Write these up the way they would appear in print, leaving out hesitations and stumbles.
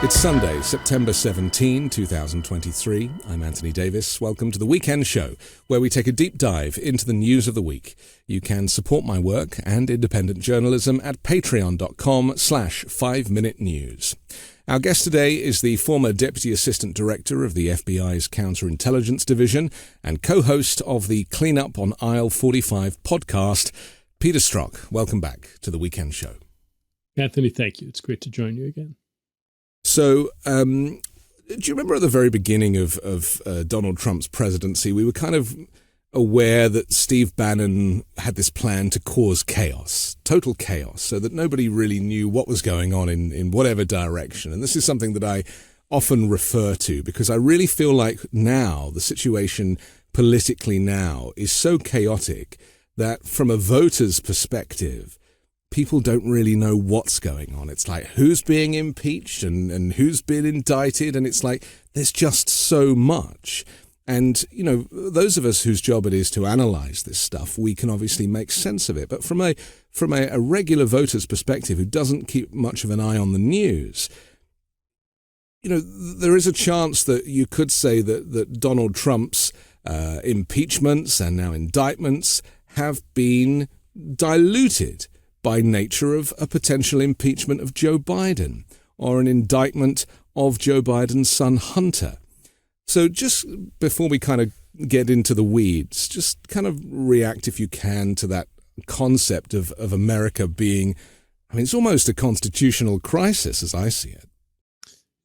It's Sunday, September 17, 2023. I'm Anthony Davis. Welcome to the Weekend Show, where we take a deep dive into the news of the week. You can support my work and independent journalism at patreon.com/5minutenews. Our guest today is the former Deputy Assistant Director of the FBI's Counterintelligence Division and co-host of the Clean Up on Aisle 45 podcast, Peter Strzok. Welcome back to the Weekend Show. Anthony, thank you. It's great to join you again. So, do you remember at the very beginning of Donald Trump's presidency, we were kind of aware that Steve Bannon had this plan to cause chaos, total chaos, so that nobody really knew what was going on in whatever direction. And this is something that I often refer to because I really feel like now, the situation politically now is so chaotic that from a voter's perspective, people don't really know what's going on. It's like who's being impeached and who's been indicted. And it's like there's just so much. And, you know, those of us whose job it is to analyze this stuff, we can obviously make sense of it. But from a regular voter's perspective who doesn't keep much of an eye on the news, you know, there is a chance that you could say that Donald Trump's impeachments and now indictments have been diluted by nature of a potential impeachment of Joe Biden or an indictment of Joe Biden's son Hunter. So just before we kind of get into the weeds, just kind of react, if you can, to that concept of America being, I mean, it's almost a constitutional crisis as I see it.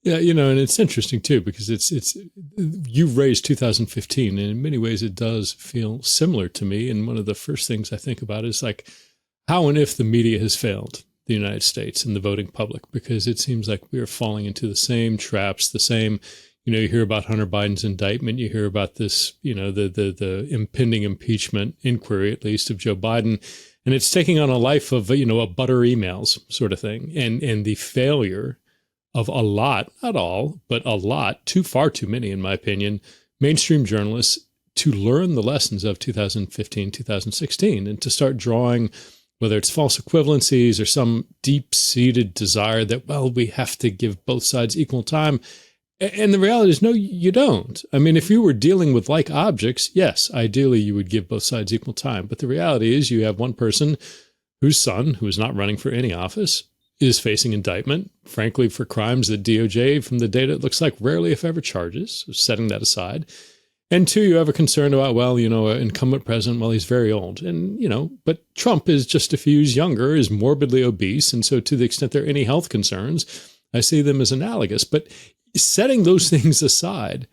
Yeah, you know, and it's interesting too, because it's you raised 2015, and in many ways it does feel similar to me. And one of the first things I think about is like, how and if the media has failed the United States and the voting public, because it seems like we are falling into the same traps, the same, you know, you hear about Hunter Biden's indictment, you hear about this, you know, the impending impeachment inquiry, at least, of Joe Biden, and it's taking on a life of, you know, a butter emails sort of thing, and the failure of a lot, not all, but a lot, far too many, in my opinion, mainstream journalists to learn the lessons of 2015, 2016, and to start drawing, whether it's false equivalencies or some deep-seated desire that, well, we have to give both sides equal time. And the reality is, no, you don't. I mean, if you were dealing with like objects, yes, ideally you would give both sides equal time. But the reality is you have one person whose son, who is not running for any office, is facing indictment, frankly, for crimes that DOJ, from the data, it looks like rarely, if ever, charges, so setting that aside. And two, you have a concern about, well, you know, an incumbent president, well, he's very old. And, you know, but Trump is just a few years younger, is morbidly obese. And so to the extent there are any health concerns, I see them as analogous. But setting those things aside,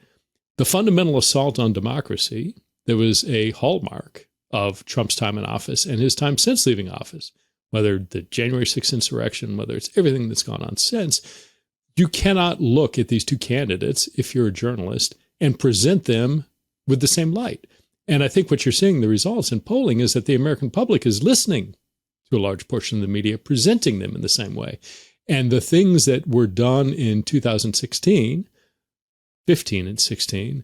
the fundamental assault on democracy, there was a hallmark of Trump's time in office and his time since leaving office, whether the January 6th insurrection, whether it's everything that's gone on since. You cannot look at these two candidates, if you're a journalist, and present them with the same light. And I think what you're seeing, the results in polling, is that the American public is listening to a large portion of the media, presenting them in the same way. And the things that were done in 2016, 15 and 16,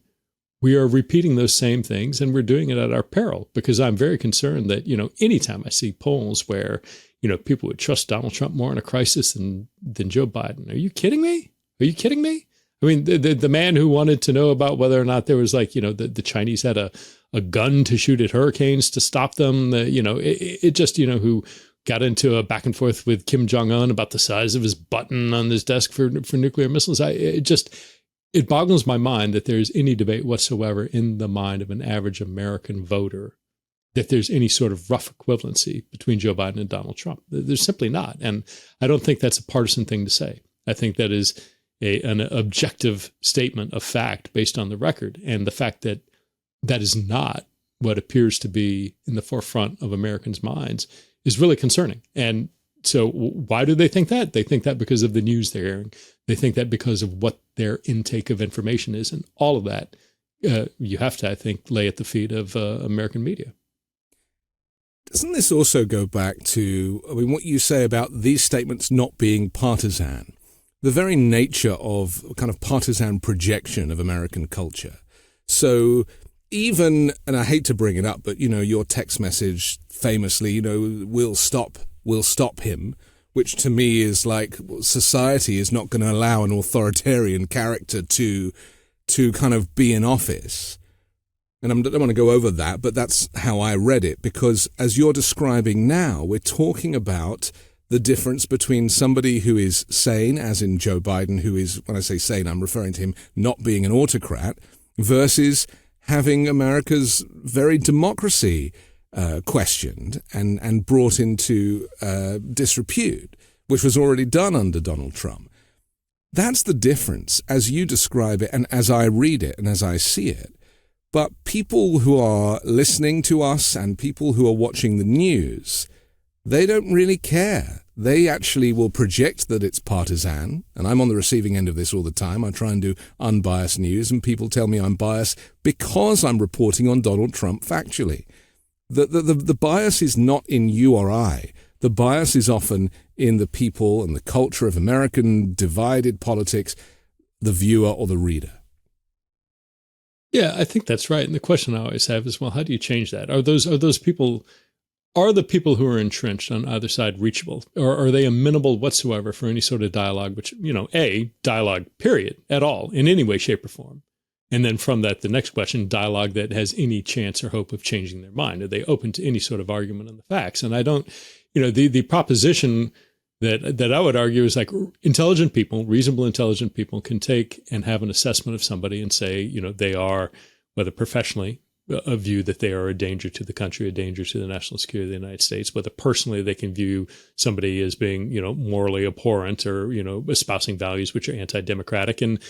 we are repeating those same things, and we're doing it at our peril, because I'm very concerned that, you know, anytime I see polls where, you know, people would trust Donald Trump more in a crisis than Joe Biden. Are you kidding me? Are you kidding me? I mean, the man who wanted to know about whether or not there was, like, you know, the Chinese had a gun to shoot at hurricanes to stop them, you know, it just, you know, who got into a back and forth with Kim Jong-un about the size of his button on his desk for nuclear missiles. It boggles my mind that there's any debate whatsoever in the mind of an average American voter that there's any sort of rough equivalency between Joe Biden and Donald Trump. There's simply not. And I don't think that's a partisan thing to say. I think that is an objective statement of fact based on the record, and the fact that that is not what appears to be in the forefront of Americans' minds is really concerning. And so why do they think that? They think that because of the news they're hearing. They think that because of what their intake of information is, and all of that you have to, I think, lay at the feet of American media. Doesn't this also go back to, I mean, what you say about these statements not being partisan? The very nature of kind of partisan projection of American culture. So even, and I hate to bring it up, but, you know, your text message famously, you know, we'll stop him, which to me is like society is not going to allow an authoritarian character to kind of be in office. And I don't want to go over that, but that's how I read it, because as you're describing now, we're talking about the difference between somebody who is sane, as in Joe Biden, who is, when I say sane, I'm referring to him not being an autocrat, versus having America's very democracy questioned and brought into disrepute, which was already done under Donald Trump. That's the difference as you describe it and as I read it and as I see it. But people who are listening to us and people who are watching the news, they don't really care. They actually will project that it's partisan, and I'm on the receiving end of this all the time. I try and do unbiased news, and people tell me I'm biased because I'm reporting on Donald Trump factually. The bias is not in you or I. The bias is often in the people and the culture of American divided politics, the viewer or the reader. Yeah, I think that's right. And the question I always have is, well, how do you change that? Are those people, are the people who are entrenched on either side reachable? Or are they amenable whatsoever for any sort of dialogue, which, dialogue, period, at all, in any way, shape, or form? And then from that, the next question, dialogue that has any chance or hope of changing their mind. Are they open to any sort of argument on the facts? And I don't, the proposition that I would argue is like intelligent people, reasonable intelligent people can take and have an assessment of somebody and say, they are, whether professionally, a view that they are a danger to the country, a danger to the national security of the United States, whether personally they can view somebody as being, morally abhorrent or, espousing values which are anti-democratic, and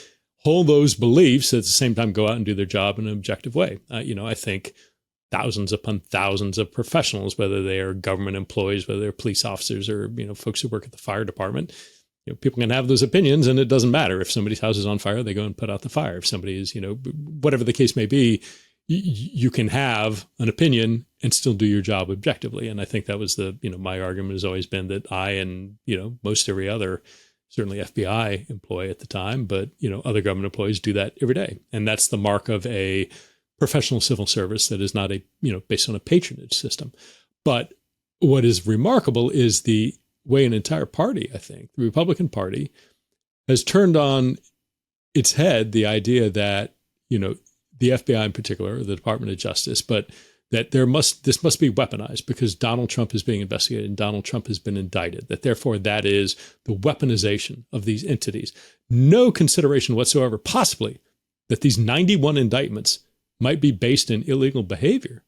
hold those beliefs at the same time go out and do their job in an objective way. I think thousands upon thousands of professionals, whether they are government employees, whether they're police officers or, folks who work at the fire department, people can have those opinions, and it doesn't matter. If somebody's house is on fire, they go and put out the fire. If somebody is, whatever the case may be, you can have an opinion and still do your job objectively. And I think that was my argument has always been that I and, most every other, certainly FBI employee at the time, but, other government employees do that every day. And that's the mark of a professional civil service that is not based on a patronage system. But what is remarkable is the way an entire party, I think, the Republican Party, has turned on its head the idea that, the FBI in particular, the Department of Justice, but that this must be weaponized because Donald Trump is being investigated and Donald Trump has been indicted, that therefore that is the weaponization of these entities. No consideration whatsoever, possibly, that these 91 indictments might be based in illegal behavior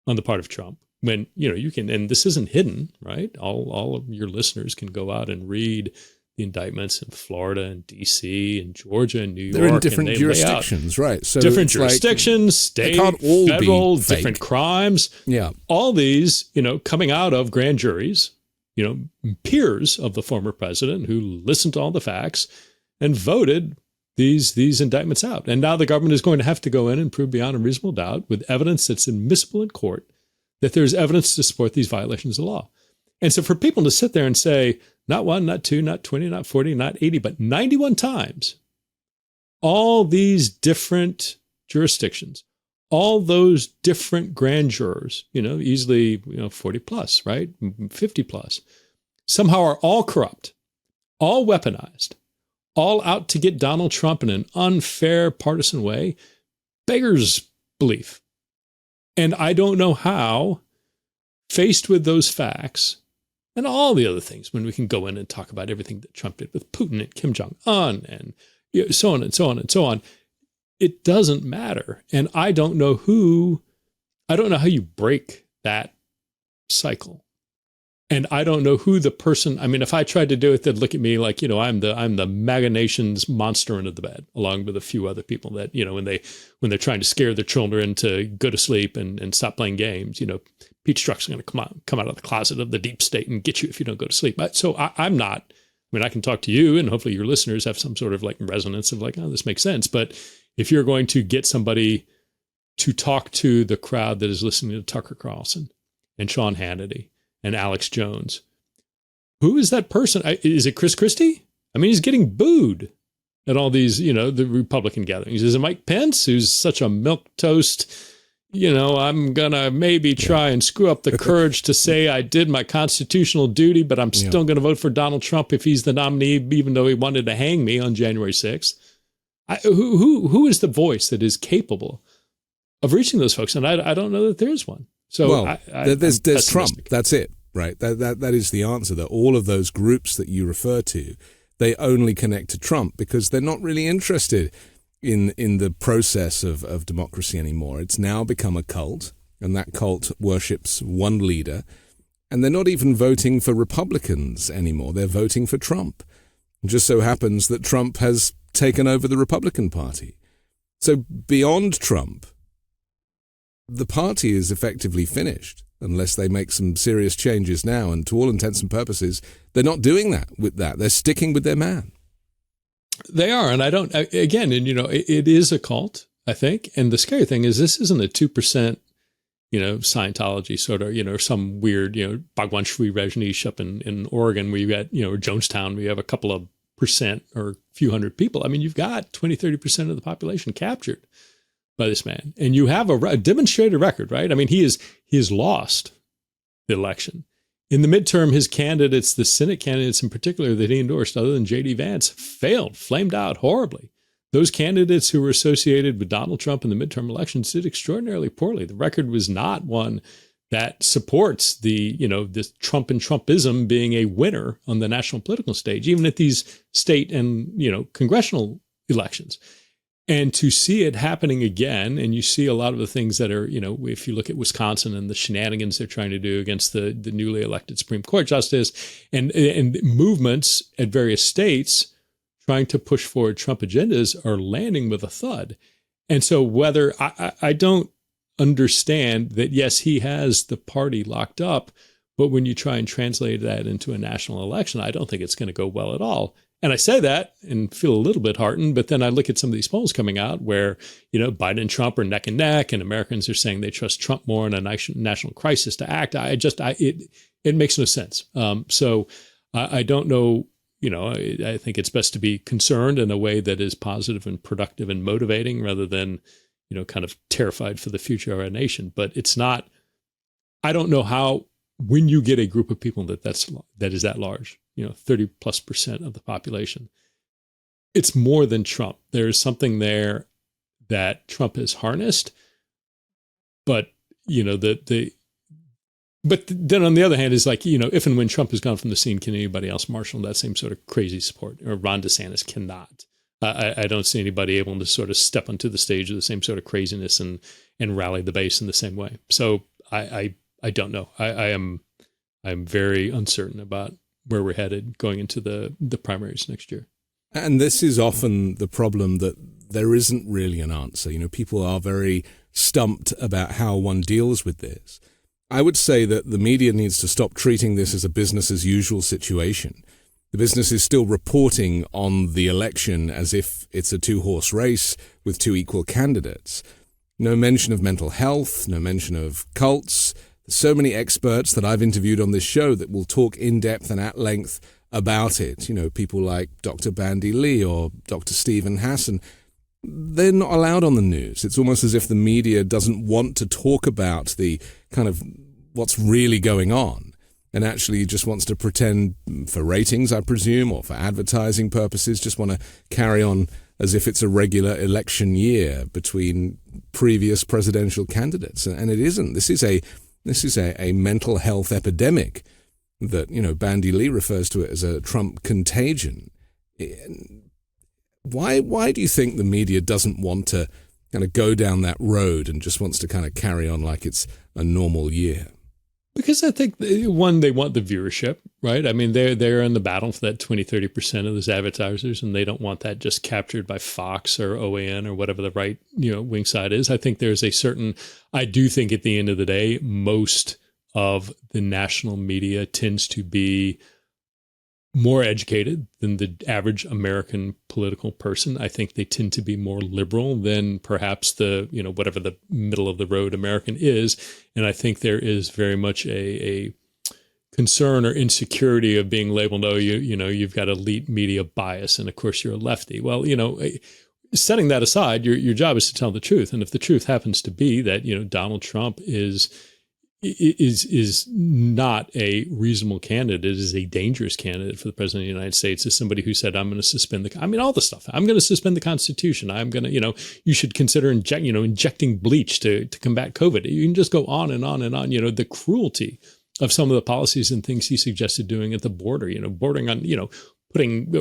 on the part of Trump. When, you can, and this isn't hidden, right? All of your listeners can go out and read the indictments in Florida and D.C. and Georgia and New York. They're in different jurisdictions, right? So different jurisdictions, state, federal, different crimes. Yeah. All these, coming out of grand juries, peers of the former president who listened to all the facts and voted these indictments out. And now the government is going to have to go in and prove beyond a reasonable doubt with evidence that's admissible in court that there's evidence to support these violations of law. And so for people to sit there and say, not 1, not 2, not 20, not 40, not 80, but 91 times, all these different jurisdictions, all those different grand jurors, easily 40 plus, right? 50 plus, somehow are all corrupt, all weaponized, all out to get Donald Trump in an unfair partisan way, beggars belief. And I don't know how, faced with those facts and all the other things, when we can go in and talk about everything that Trump did with Putin and Kim Jong-un and so on and so on and so on, it doesn't matter. And I don't know how you break that cycle. And I don't know who the person, if I tried to do it, they'd look at me like, I'm the MAGA nation's monster under the bed, along with a few other people that, when they're trying to scare their children to go to sleep and stop playing games, Pete Strzok's going to come out of the closet of the deep state and get you if you don't go to sleep. So I'm not, I can talk to you and hopefully your listeners have some sort of like resonance of like, oh, this makes sense. But if you're going to get somebody to talk to the crowd that is listening to Tucker Carlson and Sean Hannity and Alex Jones, who is that person? Is it Chris Christie? He's getting booed at all these, the Republican gatherings. Is it Mike Pence, who's such a milquetoast, I'm going to maybe try and screw up the courage to say I did my constitutional duty, but I'm still going to vote for Donald Trump if he's the nominee, even though he wanted to hang me on January 6th. Who is the voice that is capable of reaching those folks? And I don't know that there's one. So there's Trump. That's it, right? That is the answer. That all of those groups that you refer to, they only connect to Trump because they're not really interested in the process of democracy anymore. It's now become a cult, and that cult worships one leader, and they're not even voting for Republicans anymore. They're voting for Trump. It just so happens that Trump has taken over the Republican Party. So beyond Trump, the party is effectively finished unless they make some serious changes now, and to all intents and purposes, they're not doing that with that. They're sticking with their man. They are, and it is a cult, I think. And the scary thing is this isn't a 2%, Scientology sort of, some weird, Bhagwan Sri Rajneesh up in Oregon where you got, Jonestown, where you have a couple of percent or a few hundred people. I mean, you've got 20, 30% of the population captured by this man. And you have a demonstrated record, right? I mean, he has lost the election. In the midterm, his candidates, the Senate candidates in particular that he endorsed, other than J.D. Vance, flamed out horribly. Those candidates who were associated with Donald Trump in the midterm elections did extraordinarily poorly. The record was not one that supports this Trump and Trumpism being a winner on the national political stage, even at these state and, congressional elections. And to see it happening again, and you see a lot of the things that are, if you look at Wisconsin and the shenanigans they're trying to do against the newly elected Supreme Court justice and movements at various states trying to push forward Trump agendas are landing with a thud. And so whether I don't understand that, yes, he has the party locked up, but when you try and translate that into a national election, I don't think it's going to go well at all. And I say that and feel a little bit heartened, but then I look at some of these polls coming out where, Biden and Trump are neck and neck, and Americans are saying they trust Trump more in a national crisis to act. It makes no sense. So I don't know, I think it's best to be concerned in a way that is positive and productive and motivating rather than, kind of terrified for the future of our nation. But it's not, I don't know how, when you get a group of people that is that large, 30+% of the population, it's more than Trump. There's something there that Trump has harnessed, but but then on the other hand is like, if and when Trump is gone from the scene, can anybody else marshal that same sort of crazy support? Or Ron DeSantis cannot. I don't see anybody able to sort of step onto the stage of the same sort of craziness and rally the base in the same way. So I don't know. I'm very uncertain about where we're headed going into the primaries next year. And this is often the problem, that there isn't really an answer. People are very stumped about how one deals with this. I would say that the media needs to stop treating this as a business as usual situation. The business is still reporting on the election as if it's a two-horse race with two equal candidates. No mention of mental health, no mention of cults. There's so many experts that I've interviewed on this show that will talk in depth and at length about it. People like Dr. Bandy Lee or Dr. Stephen Hassan. They're not allowed on the news. It's almost as if the media doesn't want to talk about the kind of what's really going on, and actually just wants to pretend for ratings, I presume, or for advertising purposes, just want to carry on as if it's a regular election year between previous presidential candidates. And it isn't. This is a mental health epidemic that, Bandy Lee refers to it as a Trump contagion. Why do you think the media doesn't want to kind of go down that road and just wants to kind of carry on like it's a normal year? Because I think, one, they want the viewership, right? I mean, they're in the battle for that 20, 30% of those advertisers, and they don't want that just captured by Fox or OAN or whatever the right, wing side is. I think there's I do think at the end of the day, most of the national media tends to be more educated than the average American political person. I think they tend to be more liberal than perhaps the, whatever the middle of the road American is. And I think there is very much a concern or insecurity of being labeled, you've got elite media bias. And of course you're a lefty. Well, setting that aside, your job is to tell the truth. And if the truth happens to be that, Donald Trump is not a reasonable candidate, is a dangerous candidate for the president of the United States, as somebody who said, I'm going to suspend all the stuff. I'm going to suspend the Constitution. I'm going to, you should consider injecting bleach to combat COVID. You can just go on and on and on. The cruelty of some of the policies and things he suggested doing at the border, bordering on, putting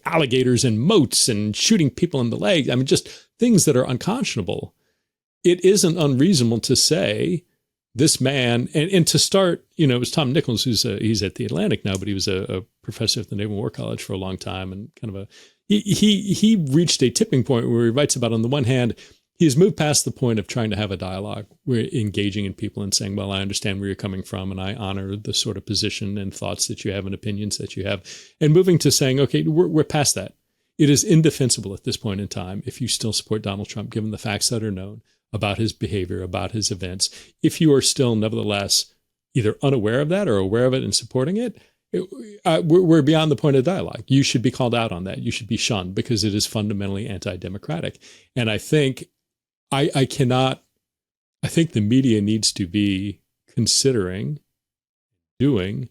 alligators in moats and shooting people in the leg. I mean, just things that are unconscionable. It isn't unreasonable to say this man, and to start, it was Tom Nichols, he's at the Atlantic now, but he was a professor at the Naval War College for a long time, and he reached a tipping point where he writes about, on the one hand, he has moved past the point of trying to have a dialogue, where engaging in people and saying, well, I understand where you're coming from, and I honor the sort of position and thoughts that you have and opinions that you have, and moving to saying, okay, we're past that. It is indefensible at this point in time if you still support Donald Trump, given the facts that are known about his behavior, about his events. If you are still nevertheless either unaware of that or aware of it and supporting it, we're beyond the point of dialogue. You should be called out on that. You should be shunned because it is fundamentally anti-democratic. And I think I think the media needs to be considering doing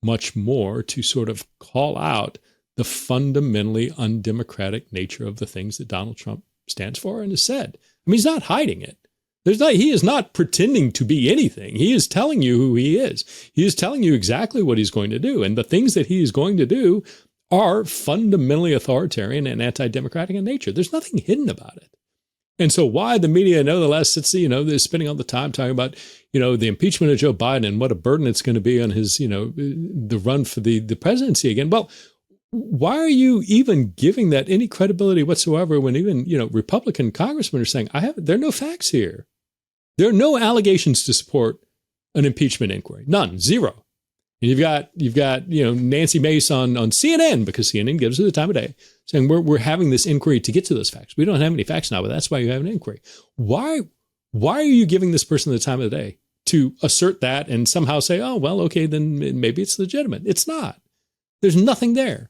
much more to sort of call out the fundamentally undemocratic nature of the things that Donald Trump stands for and has said. I mean, he's not hiding it. He is not pretending to be anything. He is telling you who he is. He is telling you exactly what he's going to do. And the things that he is going to do are fundamentally authoritarian and anti-democratic in nature. There's nothing hidden about it. And so why the media, nevertheless, they're spending all the time talking about, the impeachment of Joe Biden and what a burden it's going to be on his, the run for the presidency again. Well, why are you even giving that any credibility whatsoever when even, Republican congressmen are saying, there are no facts here. There are no allegations to support an impeachment inquiry. None. Zero. And you've got Nancy Mace on CNN, because CNN gives her the time of day, saying we're having this inquiry to get to those facts. We don't have any facts now, but that's why you have an inquiry. Why are you giving this person the time of the day to assert that and somehow say, oh, well, okay, then maybe it's legitimate? It's not. There's nothing there.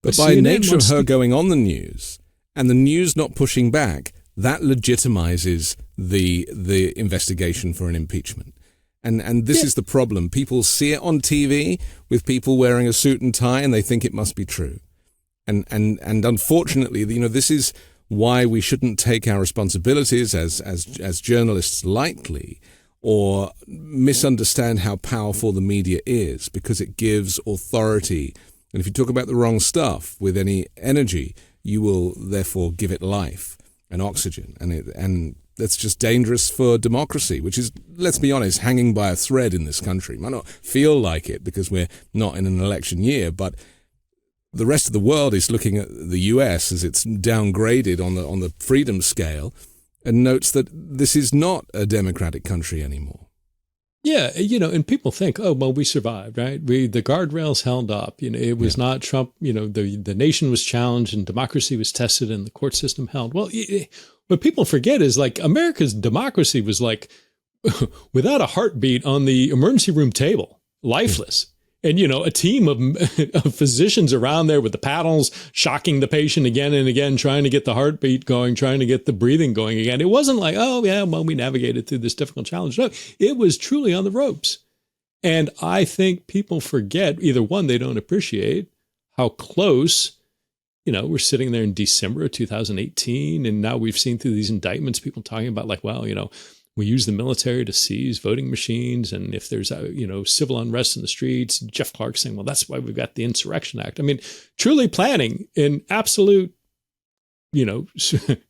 But by nature of her going on the news and the news not pushing back, that legitimizes the investigation for an impeachment. And this is the problem. People see it on TV with people wearing a suit and tie, and they think it must be true. And unfortunately, this is why we shouldn't take our responsibilities as journalists lightly, or misunderstand how powerful the media is, because it gives authority. And if you talk about the wrong stuff with any energy, you will therefore give it life and oxygen. And that's just dangerous for democracy, which is, let's be honest, hanging by a thread in this country. Might not feel like it because we're not in an election year, but the rest of the world is looking at the US as it's downgraded on the freedom scale, and notes that this is not a democratic country anymore. Yeah, and people think, oh, well, we survived, right? The guardrails held up. It was not Trump. The nation was challenged and democracy was tested and the court system held. Well, what people forget is, like, America's democracy was like without a heartbeat on the emergency room table, lifeless. And, a team of physicians around there with the paddles, shocking the patient again and again, trying to get the heartbeat going, trying to get the breathing going again. It wasn't like, oh, yeah, well, we navigated through this difficult challenge. No, it was truly on the ropes. And I think people forget, either one, they don't appreciate how close, we're sitting there in December of 2018. And now we've seen through these indictments, people talking about, like, well, we use the military to seize voting machines. And if there's, civil unrest in the streets, Jeff Clark saying, well, that's why we've got the Insurrection Act. I mean, truly planning in absolute,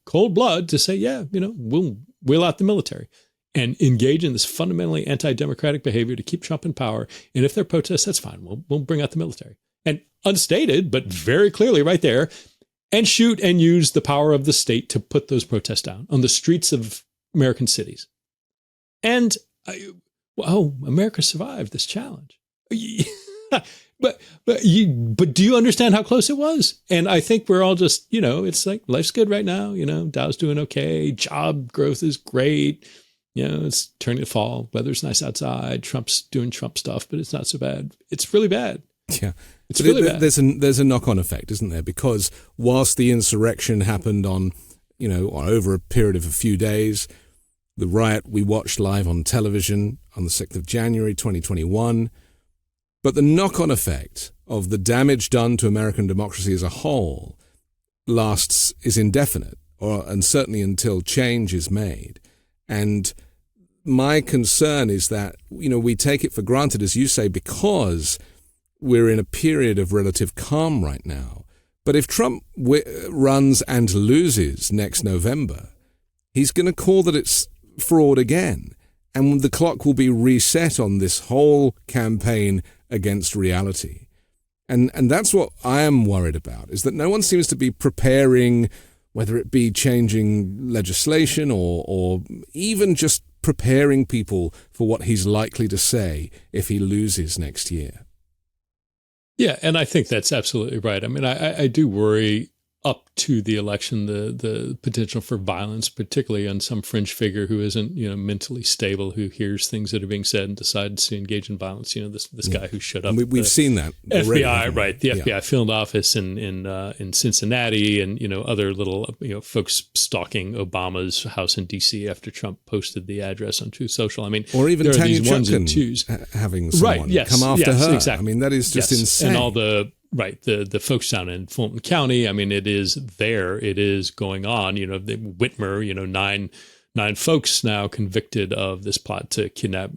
cold blood to say, yeah, we'll wheel out the military and engage in this fundamentally anti-democratic behavior to keep Trump in power. And if there are protests, that's fine. We'll bring out the military. And unstated, but very clearly right there, and shoot and use the power of the state to put those protests down on the streets of American cities. And America survived this challenge. but do you understand how close it was? And I think we're all just, it's like, life's good right now. Dow's doing okay. Job growth is great. It's turning to fall. Weather's nice outside. Trump's doing Trump stuff, but it's not so bad. It's really bad. Yeah. It's really bad. There's a knock-on effect, isn't there? Because whilst the insurrection happened on or over a period of a few days. The riot we watched live on television on the 6th of January 2021. But the knock-on effect of the damage done to American democracy as a whole is indefinite, and certainly until change is made. And my concern is that, we take it for granted, as you say, because we're in a period of relative calm right now. But if Trump runs and loses next November, he's going to call that it's fraud again. And the clock will be reset on this whole campaign against reality. And that's what I am worried about, is that no one seems to be preparing, whether it be changing legislation or even just preparing people for what he's likely to say if he loses next year. Yeah, and I think that's absolutely right. I mean, I do worry up to the election, the potential for violence, particularly on some fringe figure who isn't, mentally stable, who hears things that are being said and decides to engage in violence. This guy who showed up. We've seen that already, FBI, right? The FBI field office in Cincinnati, and other little folks stalking Obama's house in D.C. after Trump posted the address on Truth Social. I mean, or even there Tanya are these ones and Chutkan twos having someone come after her. Exactly. I mean, that is just insane. And all the folks down in Fulton County, I mean, it is there. It is going on. The Whitmer, nine folks now convicted of this plot to kidnap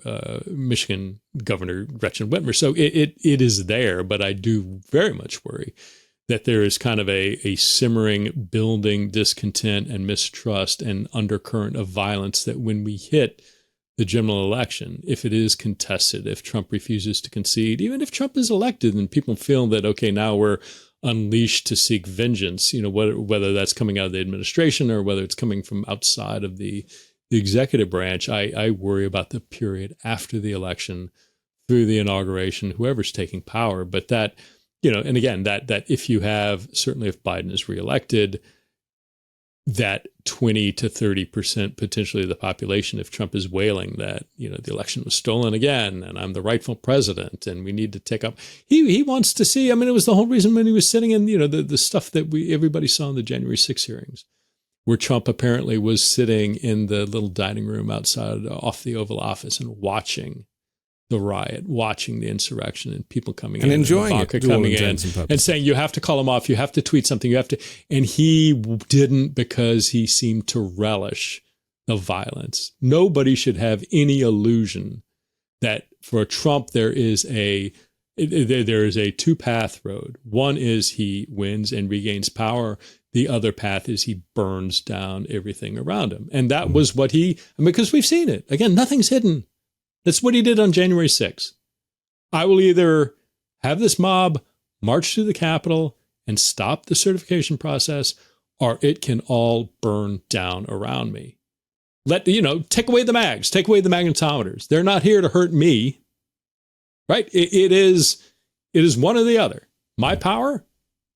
Michigan Governor Gretchen Whitmer. So it is there, but I do very much worry that there is kind of a simmering, building discontent and mistrust and undercurrent of violence that when we hit the general election, if it is contested, if Trump refuses to concede, even if Trump is elected and people feel that, okay, now we're unleashed to seek vengeance, whether that's coming out of the administration or whether it's coming from outside of the executive branch, I worry about the period after the election through the inauguration, whoever's taking power. But that, and again, that if you have, certainly if Biden is reelected, that 20 to 30% potentially of the population, if Trump is wailing that, the election was stolen again and I'm the rightful president and we need to take up, he wants to see, I mean, it was the whole reason when he was sitting in, the stuff that everybody saw in the January 6 hearings, where Trump apparently was sitting in the little dining room outside off the Oval Office and watching the riot, watching the insurrection and people coming and in. Enjoying and it. Coming in and saying, you have to call him off. You have to tweet something. You have to. And he didn't, because he seemed to relish the violence. Nobody should have any illusion that for Trump, there is a two-path road. One is he wins and regains power. The other path is he burns down everything around him. And that was what because we've seen it. Again, nothing's hidden. That's what he did on January 6th. I will either have this mob march through the Capitol and stop the certification process, or it can all burn down around me. Take away the mags, take away the magnetometers. They're not here to hurt me, right? It is one or the other. My power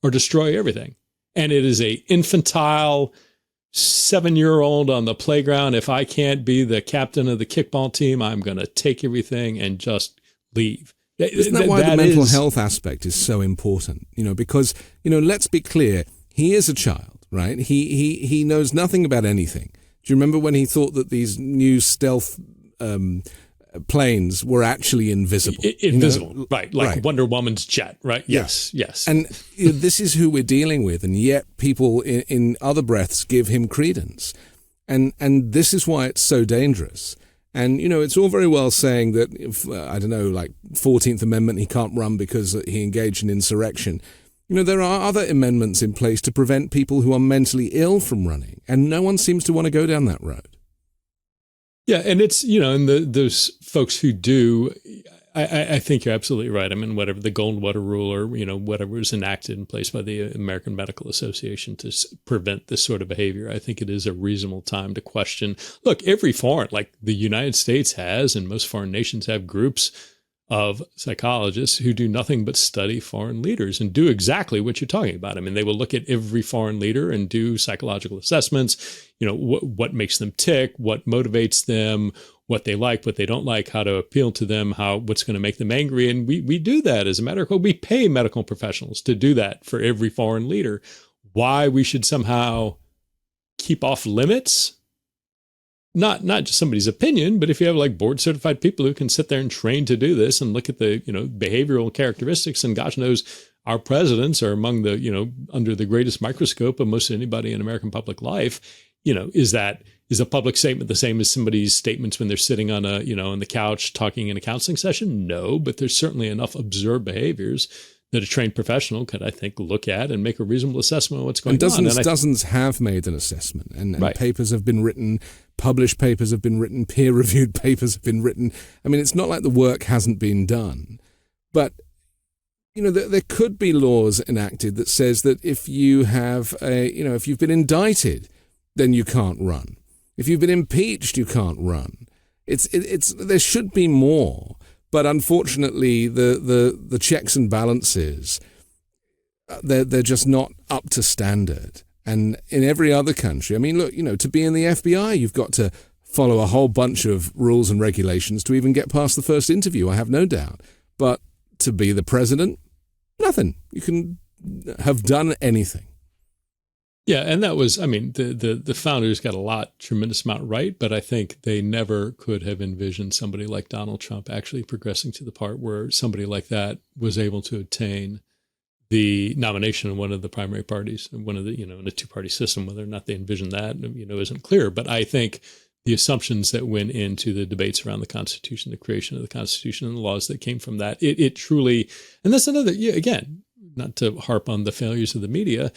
or destroy everything. And it is a infantile 7-year-old on the playground. If I can't be the captain of the kickball team, I'm going to take everything and just leave. Isn't that why the mental health aspect is so important? Because, let's be clear, he is a child, right? He knows nothing about anything. Do you remember when he thought that these new stealth planes were actually invisible? Invisible, right? Like Wonder Woman's jet, right? Yes. And this is who we're dealing with, and yet people in other breaths give him credence. And this is why it's so dangerous. And, it's all very well saying that, 14th Amendment, he can't run because he engaged in insurrection. There are other amendments in place to prevent people who are mentally ill from running, and no one seems to want to go down that road. Yeah, and it's, and those folks who do, I think you're absolutely right. I mean, whatever the Goldwater rule or, whatever was enacted in place by the American Medical Association to prevent this sort of behavior, I think it is a reasonable time to question. Look, every foreign, like the United States has, and most foreign nations have groups of psychologists who do nothing but study foreign leaders and do exactly what you're talking about. I mean, they will look at every foreign leader and do psychological assessments, what makes them tick, what motivates them, what they like, what they don't like, how to appeal to them, what's going to make them angry. And we do that. As a matter of fact, we pay medical professionals to do that for every foreign leader. Why we should somehow keep off limits, not just somebody's opinion, but if you have like board certified people who can sit there and train to do this and look at the, behavioral characteristics, and gosh knows our presidents are among the, under the greatest microscope of most anybody in American public life, is a public statement the same as somebody's statements when they're sitting on on the couch talking in a counseling session? No, but there's certainly enough observed behaviors that a trained professional could, I think, look at and make a reasonable assessment of what's going on. And dozens have made an assessment, and right. Papers have been written, published papers have been written, peer-reviewed papers have been written. I mean, it's not like the work hasn't been done. But, there could be laws enacted that says that if you have if you've been indicted, then you can't run. If you've been impeached, you can't run. There should be more. But unfortunately, the checks and balances, they're just not up to standard. And in every other country, I mean, look, to be in the FBI, you've got to follow a whole bunch of rules and regulations to even get past the first interview, I have no doubt. But to be the president, nothing. You can have done anything. Yeah, and that was, the founders got tremendous amount right, but I think they never could have envisioned somebody like Donald Trump actually progressing to the part where somebody like that was able to obtain the nomination of one of the primary parties, one of the, in a two-party system. Whether or not they envisioned that, isn't clear. But I think the assumptions that went into the debates around the Constitution, the creation of the Constitution, and the laws that came from that, it truly, and that's another, again, not to harp on the failures of the media,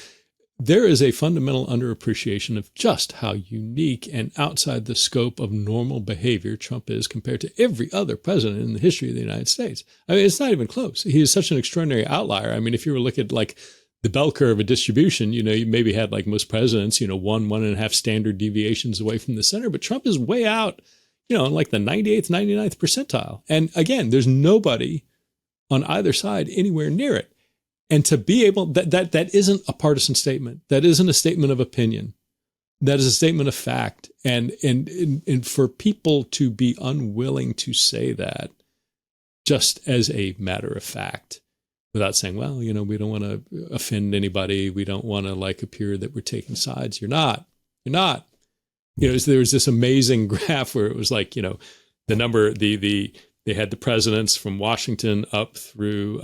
there is a fundamental underappreciation of just how unique and outside the scope of normal behavior Trump is compared to every other president in the history of the United States. I mean, it's not even close. He is such an extraordinary outlier. I mean, if you were to look at like the bell curve of distribution, you maybe had like most presidents, 1.5 standard deviations away from the center, but Trump is way out, in like the 98th, 99th percentile. And again, there's nobody on either side anywhere near it. And to be able, that isn't a partisan statement. That isn't a statement of opinion. That is a statement of fact. And for people to be unwilling to say that just as a matter of fact, without saying, well, we don't want to offend anybody. We don't want to like appear that we're taking sides. You're not. There was this amazing graph where it was like, the number, they had the presidents from Washington up through,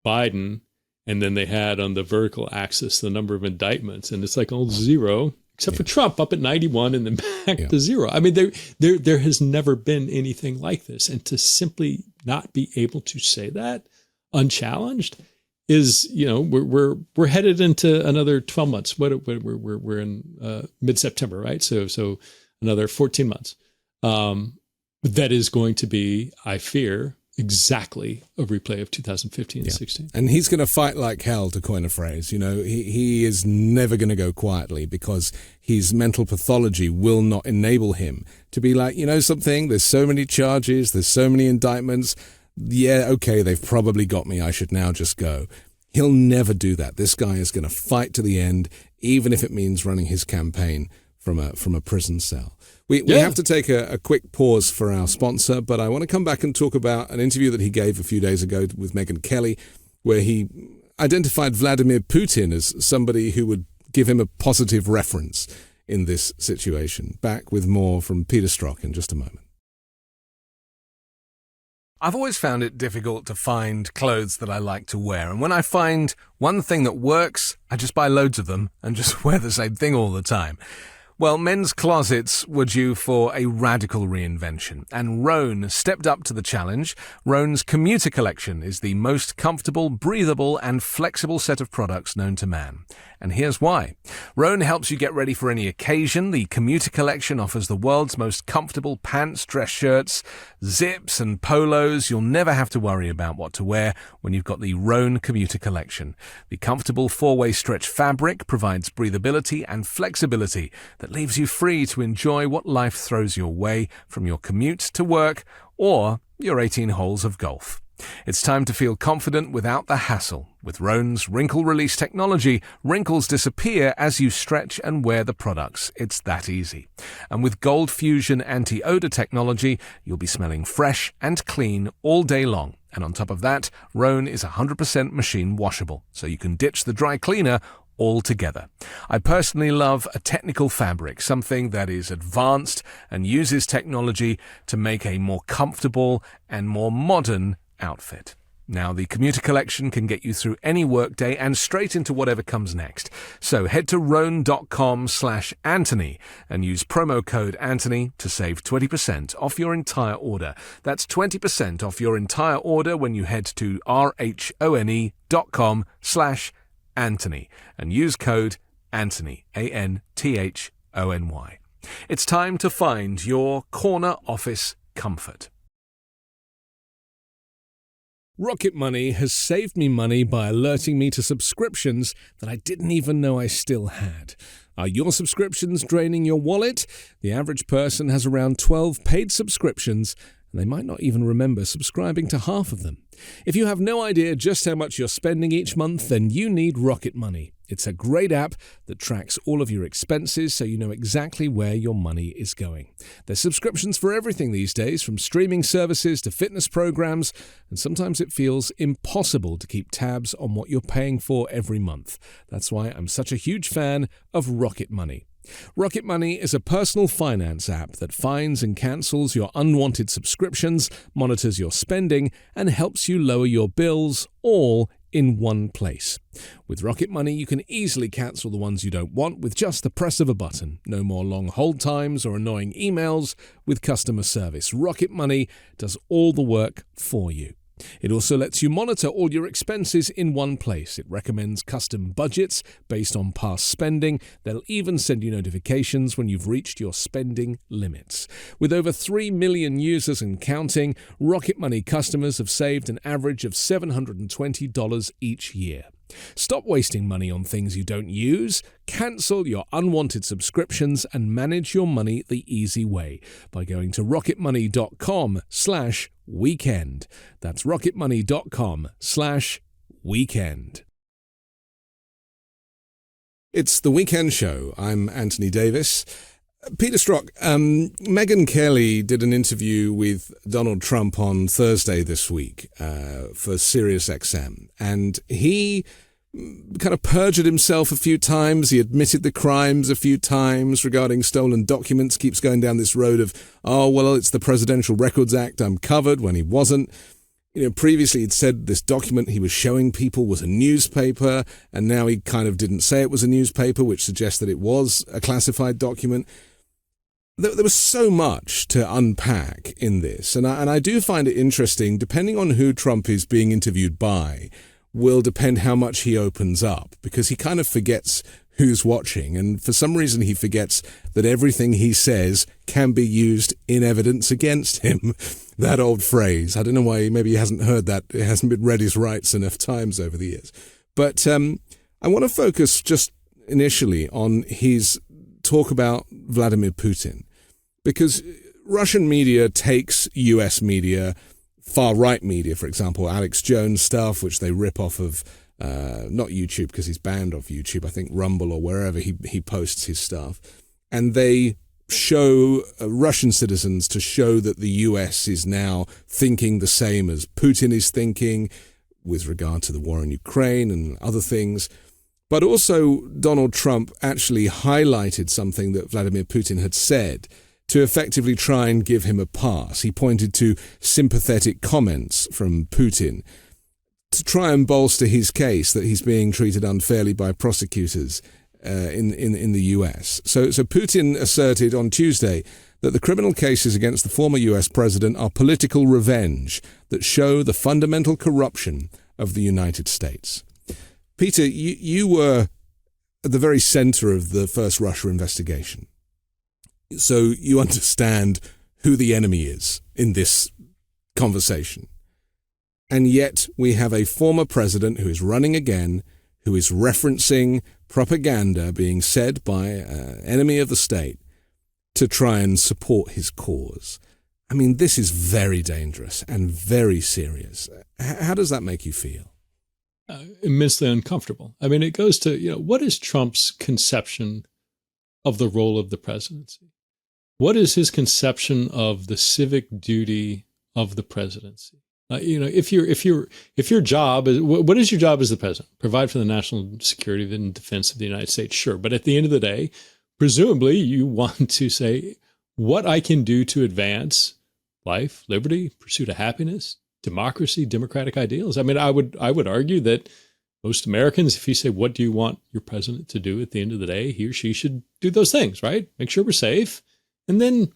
Biden, and then they had on the vertical axis the number of indictments, and it's like all zero, except for Trump up at 91 and then back to zero. I mean, there has never been anything like this, and to simply not be able to say that unchallenged is, we're headed into another 12 months. We're in mid-September, right? So another 14 months. That is going to be, I fear, exactly a replay of 2015 and 16. And he's going to fight like hell, to coin a phrase. He is never going to go quietly, because his mental pathology will not enable him to be like, something, there's so many charges, there's so many indictments. Yeah, okay, they've probably got me. I should now just go. He'll never do that. This guy is going to fight to the end, even if it means running his campaign from a prison cell. We have to take a quick pause for our sponsor, but I want to come back and talk about an interview that he gave a few days ago with Megyn Kelly, where he identified Vladimir Putin as somebody who would give him a positive reference in this situation. Back with more from Peter Strzok in just a moment. I've always found it difficult to find clothes that I like to wear, and when I find one thing that works, I just buy loads of them and just wear the same thing all the time. Well, men's closets were due for a radical reinvention, and Rhone stepped up to the challenge. Rhone's commuter collection is the most comfortable, breathable, and flexible set of products known to man. And here's why. Rhone helps you get ready for any occasion. The commuter collection offers the world's most comfortable pants, dress shirts, zips, and polos. You'll never have to worry about what to wear when you've got the Rhone commuter collection. The comfortable four-way stretch fabric provides breathability and flexibility that leaves you free to enjoy what life throws your way, from your commute to work or your 18 holes of golf. It's time to feel confident without the hassle. With Rhone's wrinkle release technology, wrinkles disappear as you stretch and wear the products. It's that easy. And with Gold Fusion anti-odor technology, you'll be smelling fresh and clean all day long. And on top of that, Rhone is 100% machine washable, so you can ditch the dry cleaner altogether. I personally love a technical fabric, something that is advanced and uses technology to make a more comfortable and more modern outfit. Now, the commuter collection can get you through any workday and straight into whatever comes next. So head to roan.com/Anthony and use promo code Anthony to save 20% off your entire order. That's 20% off your entire order when you head to RHONE.com/Anthony and use code Anthony, ANTHONY. It's time to find your corner office comfort. Rocket Money has saved me money by alerting me to subscriptions that I didn't even know I still had. Are your subscriptions draining your wallet? The average person has around 12 paid subscriptions, and they might not even remember subscribing to half of them. If you have no idea just how much you're spending each month, then you need Rocket Money. It's a great app that tracks all of your expenses so you know exactly where your money is going. There's subscriptions for everything these days, from streaming services to fitness programs, and sometimes it feels impossible to keep tabs on what you're paying for every month. That's why I'm such a huge fan of Rocket Money. Rocket Money is a personal finance app that finds and cancels your unwanted subscriptions, monitors your spending, and helps you lower your bills, all in one place. With Rocket Money, you can easily cancel the ones you don't want with just the press of a button. No more long hold times or annoying emails with customer service. Rocket Money does all the work for you. It also lets you monitor all your expenses in one place. It recommends custom budgets based on past spending. They'll even send you notifications when you've reached your spending limits. With over 3 million users and counting, Rocket Money customers have saved an average of $720 each year. Stop wasting money on things you don't use. Cancel your unwanted subscriptions and manage your money the easy way by going to rocketmoney.com/weekend. That's rocketmoney.com/weekend. It's The Weekend Show. I'm Anthony Davis. Peter Strzok, Megyn Kelly did an interview with Donald Trump on Thursday this week for SiriusXM, and he kind of perjured himself a few times. He admitted the crimes a few times regarding stolen documents, keeps going down this road of, oh, well, it's the Presidential Records Act, I'm covered, when he wasn't. Previously he'd said this document he was showing people was a newspaper, and now he kind of didn't say it was a newspaper, which suggests that it was a classified document. There was so much to unpack in this, and I do find it interesting, depending on who Trump is being interviewed by, will depend how much he opens up, because he kind of forgets who's watching, and for some reason he forgets that everything he says can be used in evidence against him. That old phrase. I don't know why, maybe he hasn't heard that. It hasn't been read his rights enough times over the years. But I want to focus just initially on his talk about Vladimir Putin, because Russian media takes US media, far-right media, for example, Alex Jones stuff, which they rip off of, not YouTube because he's banned off YouTube, I think Rumble or wherever he posts his stuff, and they show Russian citizens to show that the US is now thinking the same as Putin is thinking with regard to the war in Ukraine and other things. But also Donald Trump actually highlighted something that Vladimir Putin had said to effectively try and give him a pass. He pointed to sympathetic comments from Putin to try and bolster his case that he's being treated unfairly by prosecutors in the US. So Putin asserted on Tuesday that the criminal cases against the former US president are political revenge that show the fundamental corruption of the United States. Peter, you were at the very center of the first Russia investigation. So you understand who the enemy is in this conversation. And yet we have a former president who is running again, who is referencing propaganda being said by an enemy of the state to try and support his cause. I mean, this is very dangerous and very serious. How does that make you feel? Immensely uncomfortable. I mean, it goes to, what is Trump's conception of the role of the presidency? What is his conception of the civic duty of the presidency? If your job is, what is your job as the president? Provide for the national security and defense of the United States, sure. But at the end of the day, presumably you want to say what I can do to advance life, liberty, pursuit of happiness, democracy, democratic ideals. I mean, I would argue that most Americans, if you say, what do you want your president to do at the end of the day, he or she should do those things, right? Make sure we're safe, and then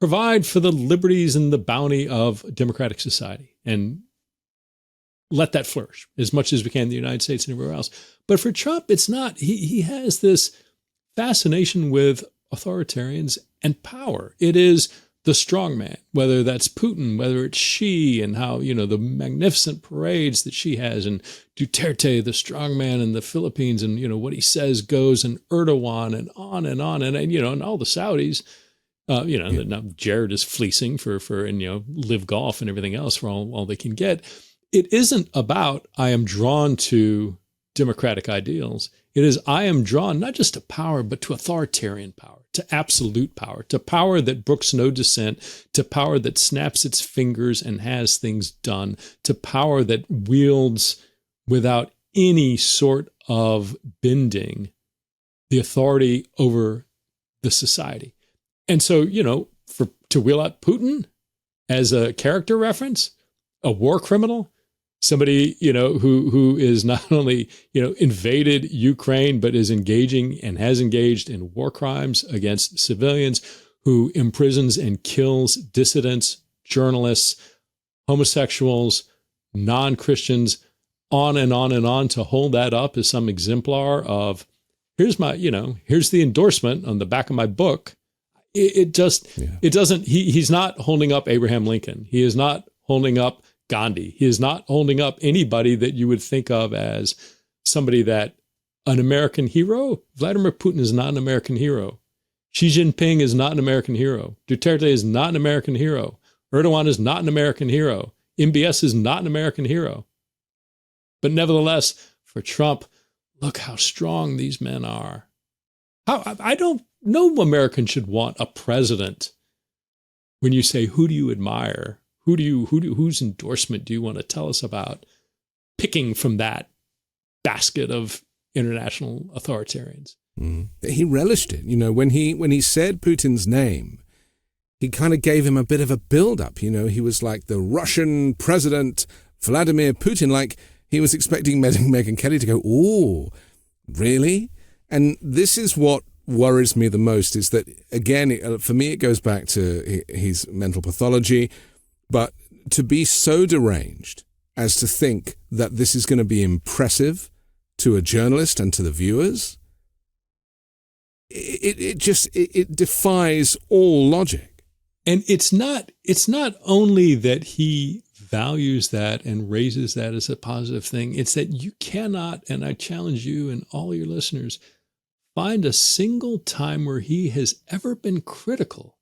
provide for the liberties and the bounty of democratic society and let that flourish as much as we can in the United States and everywhere else. But for Trump, it's not. He has this fascination with authoritarians and power. It is the strong man, whether that's Putin, whether it's Xi, and how, the magnificent parades that she has, and Duterte, the strong man in the Philippines, and, what he says goes, and Erdogan, and on and on, and all the Saudis. Now Jared is fleecing for live golf and everything else for all they can get. It isn't about I am drawn to democratic ideals. It is I am drawn not just to power, but to authoritarian power, to absolute power, to power that brooks no dissent, to power that snaps its fingers and has things done, to power that wields without any sort of bending the authority over the society. And so, to wheel out Putin as a character reference, a war criminal, somebody, who is not only, invaded Ukraine, but is engaging and has engaged in war crimes against civilians, who imprisons and kills dissidents, journalists, homosexuals, non-Christians, on and on and on, to hold that up as some exemplar of, here's the endorsement on the back of my book. It doesn't, he's not holding up Abraham Lincoln. He is not holding up Gandhi. He is not holding up anybody that you would think of as somebody that an American hero. Vladimir Putin is not an American hero. Xi Jinping is not an American hero. Duterte is not an American hero. Erdogan is not an American hero. MBS is not an American hero. But nevertheless, for Trump, look how strong these men are. No American should want a president. When you say, who do you admire? Whose endorsement do you want to tell us about? Picking from that basket of international authoritarians. He relished it. When he said Putin's name, he kind of gave him a bit of a build-up. He was like the Russian president, Vladimir Putin, like he was expecting Megyn Kelly to go, "Oh, really?" And this is what worries me the most, is that, again, for me, it goes back to his mental pathology, but to be so deranged as to think that this is going to be impressive to a journalist and to the viewers, it defies all logic. And it's not only that he values that and raises that as a positive thing, it's that you cannot, and I challenge you and all your listeners, find a single time where he has ever been critical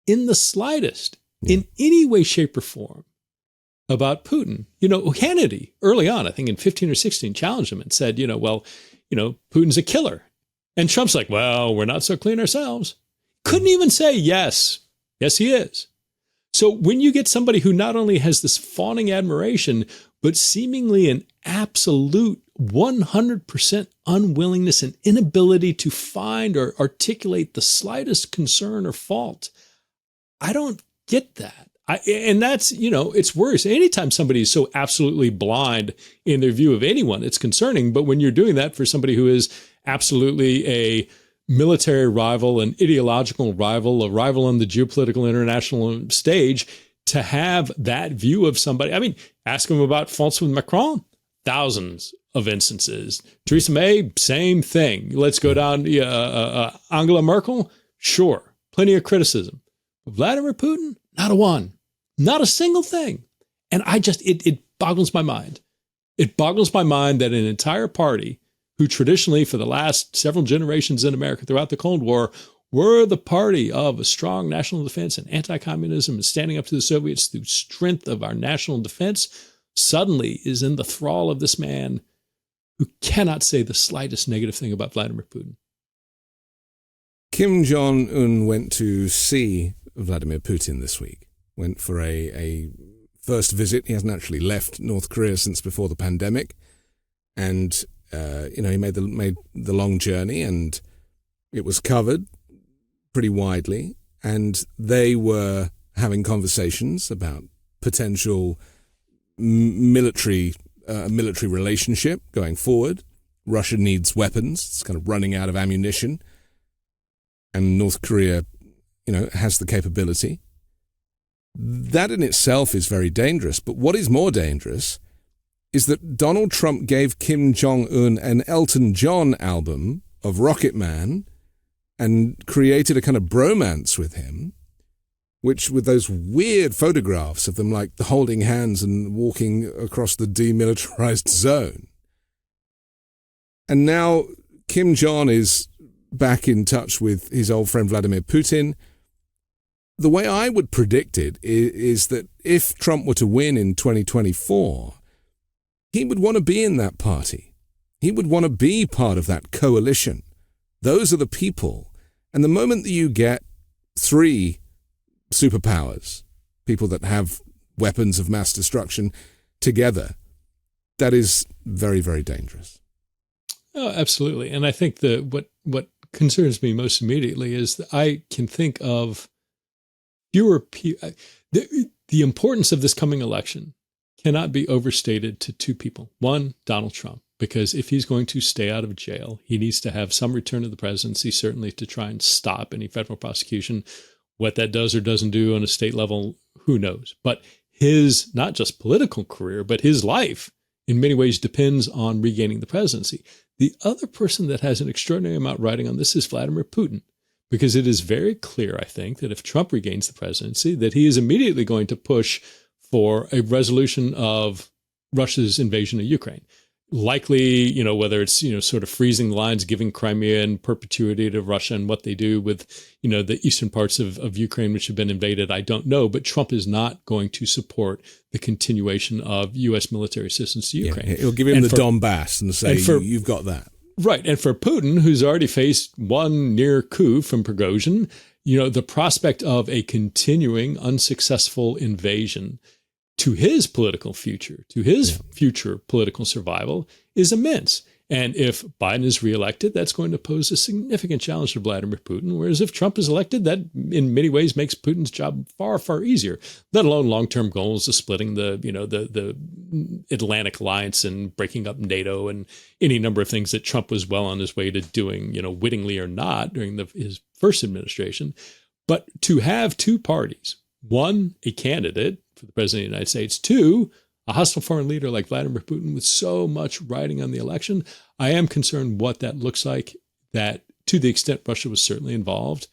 in the slightest, in any way, shape, or form about Putin. Hannity, early on, I think in 15 or 16, challenged him and said, Putin's a killer. And Trump's like, well, we're not so clean ourselves. Couldn't even say yes, he is. So when you get somebody who not only has this fawning admiration, but seemingly an absolute 100% unwillingness and inability to find or articulate the slightest concern or fault, I don't get that. And that's, it's worse. Anytime somebody is so absolutely blind in their view of anyone, it's concerning. But when you're doing that for somebody who is absolutely a military rival, an ideological rival, a rival on the geopolitical international stage, to have that view of somebody. I mean, ask him about faults with Macron. Thousands of instances. Theresa May, same thing. Let's go down. Angela Merkel, sure, plenty of criticism. But Vladimir Putin, not a one, not a single thing. And it boggles my mind. It boggles my mind that an entire party who traditionally for the last several generations in America throughout the Cold War were the party of a strong national defense and anti-communism and standing up to the Soviets through strength of our national defense, suddenly is in the thrall of this man who cannot say the slightest negative thing about Vladimir Putin. Kim Jong-un went to see Vladimir Putin this week, went for a first visit. He hasn't actually left North Korea since before the pandemic. And, he made the long journey, and it was covered pretty widely. And they were having conversations about potential military relationship going forward. Russia needs weapons. It's kind of running out of ammunition. And North Korea, has the capability. That in itself is very dangerous. But what is more dangerous is that Donald Trump gave Kim Jong-un an Elton John album of Rocket Man and created a kind of bromance with him, which with those weird photographs of them like holding hands and walking across the demilitarized zone. And now Kim Jong is back in touch with his old friend Vladimir Putin. The way I would predict it is that if Trump were to win in 2024, he would want to be in that party. He would want to be part of that coalition. Those are the people. And the moment that you get three superpowers, people that have weapons of mass destruction together, that is very, very dangerous. Oh, absolutely. And I think what concerns me most immediately is that I can think of fewer people. The importance of this coming election cannot be overstated to two people. One, Donald Trump, because if he's going to stay out of jail, he needs to have some return to the presidency, certainly to try and stop any federal prosecution. What that does or doesn't do on a state level, who knows? But his, not just political career, but his life in many ways depends on regaining the presidency. The other person that has an extraordinary amount riding on this is Vladimir Putin, because it is very clear, I think, that if Trump regains the presidency, that he is immediately going to push for a resolution of Russia's invasion of Ukraine. Likely, whether it's, sort of freezing the lines, giving Crimea in perpetuity to Russia and what they do with, the eastern parts of Ukraine, which have been invaded, I don't know. But Trump is not going to support the continuation of U.S. military assistance to Ukraine. Yeah, he'll give him Donbass and say, you've got that. Right. And for Putin, who's already faced one near coup from Prigozhin, the prospect of a continuing unsuccessful invasion to his political future, to his future political survival, is immense. And if Biden is reelected, that's going to pose a significant challenge to Vladimir Putin. Whereas if Trump is elected, that in many ways makes Putin's job far, far easier, let alone long-term goals of splitting the Atlantic alliance and breaking up NATO and any number of things that Trump was well on his way to doing, wittingly or not during his first administration. But to have two parties, one, a candidate for the president of the United States, two, a hostile foreign leader like Vladimir Putin with so much riding on the election, I am concerned what that looks like, that to the extent Russia was certainly involved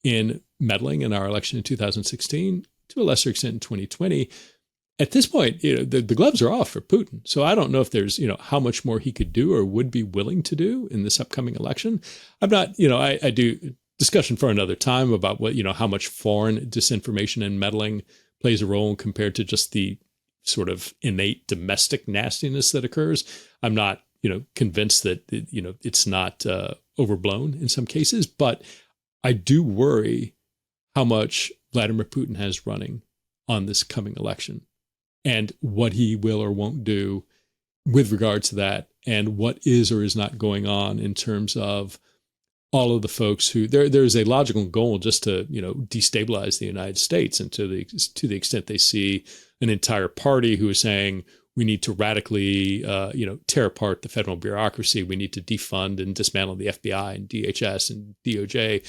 in meddling in our election in 2016, to a lesser extent in 2020, at this point, the gloves are off for Putin. So I don't know if there's, how much more he could do or would be willing to do in this upcoming election. I'm not, I do discussion for another time about what, how much foreign disinformation and meddling plays a role compared to just the sort of innate domestic nastiness that occurs. I'm not, convinced that, it's not overblown in some cases, but I do worry how much Vladimir Putin has running on this coming election and what he will or won't do with regard to that, and what is or is not going on in terms of all of the folks who there's a logical goal just to, destabilize the United States, and to the extent they see an entire party who is saying we need to radically, tear apart the federal bureaucracy. We need to defund and dismantle the FBI and DHS and DOJ.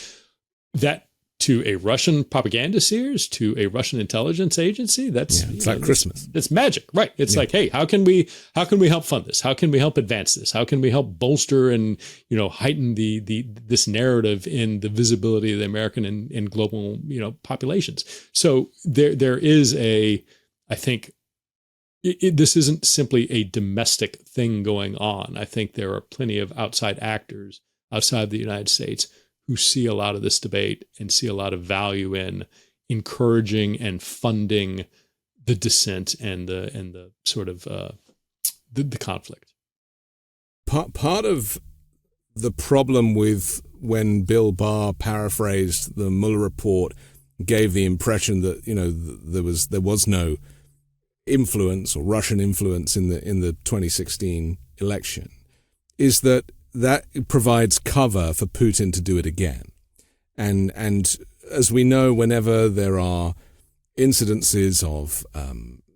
That to a Russian propaganda seers, to a Russian intelligence agency, it's like Christmas. It's magic, right? It's like, hey, how can we help fund this? How can we help advance this? How can we help bolster and heighten this narrative in the visibility of the American and global populations? So there is I think this isn't simply a domestic thing going on. I think there are plenty of outside actors outside the United States who see a lot of this debate and see a lot of value in encouraging and funding the dissent and the sort of the conflict. Part of the problem with when Bill Barr paraphrased the Mueller report, gave the impression that there was no influence or Russian influence in the 2016 election is that provides cover for Putin to do it again. And as we know, whenever there are incidences of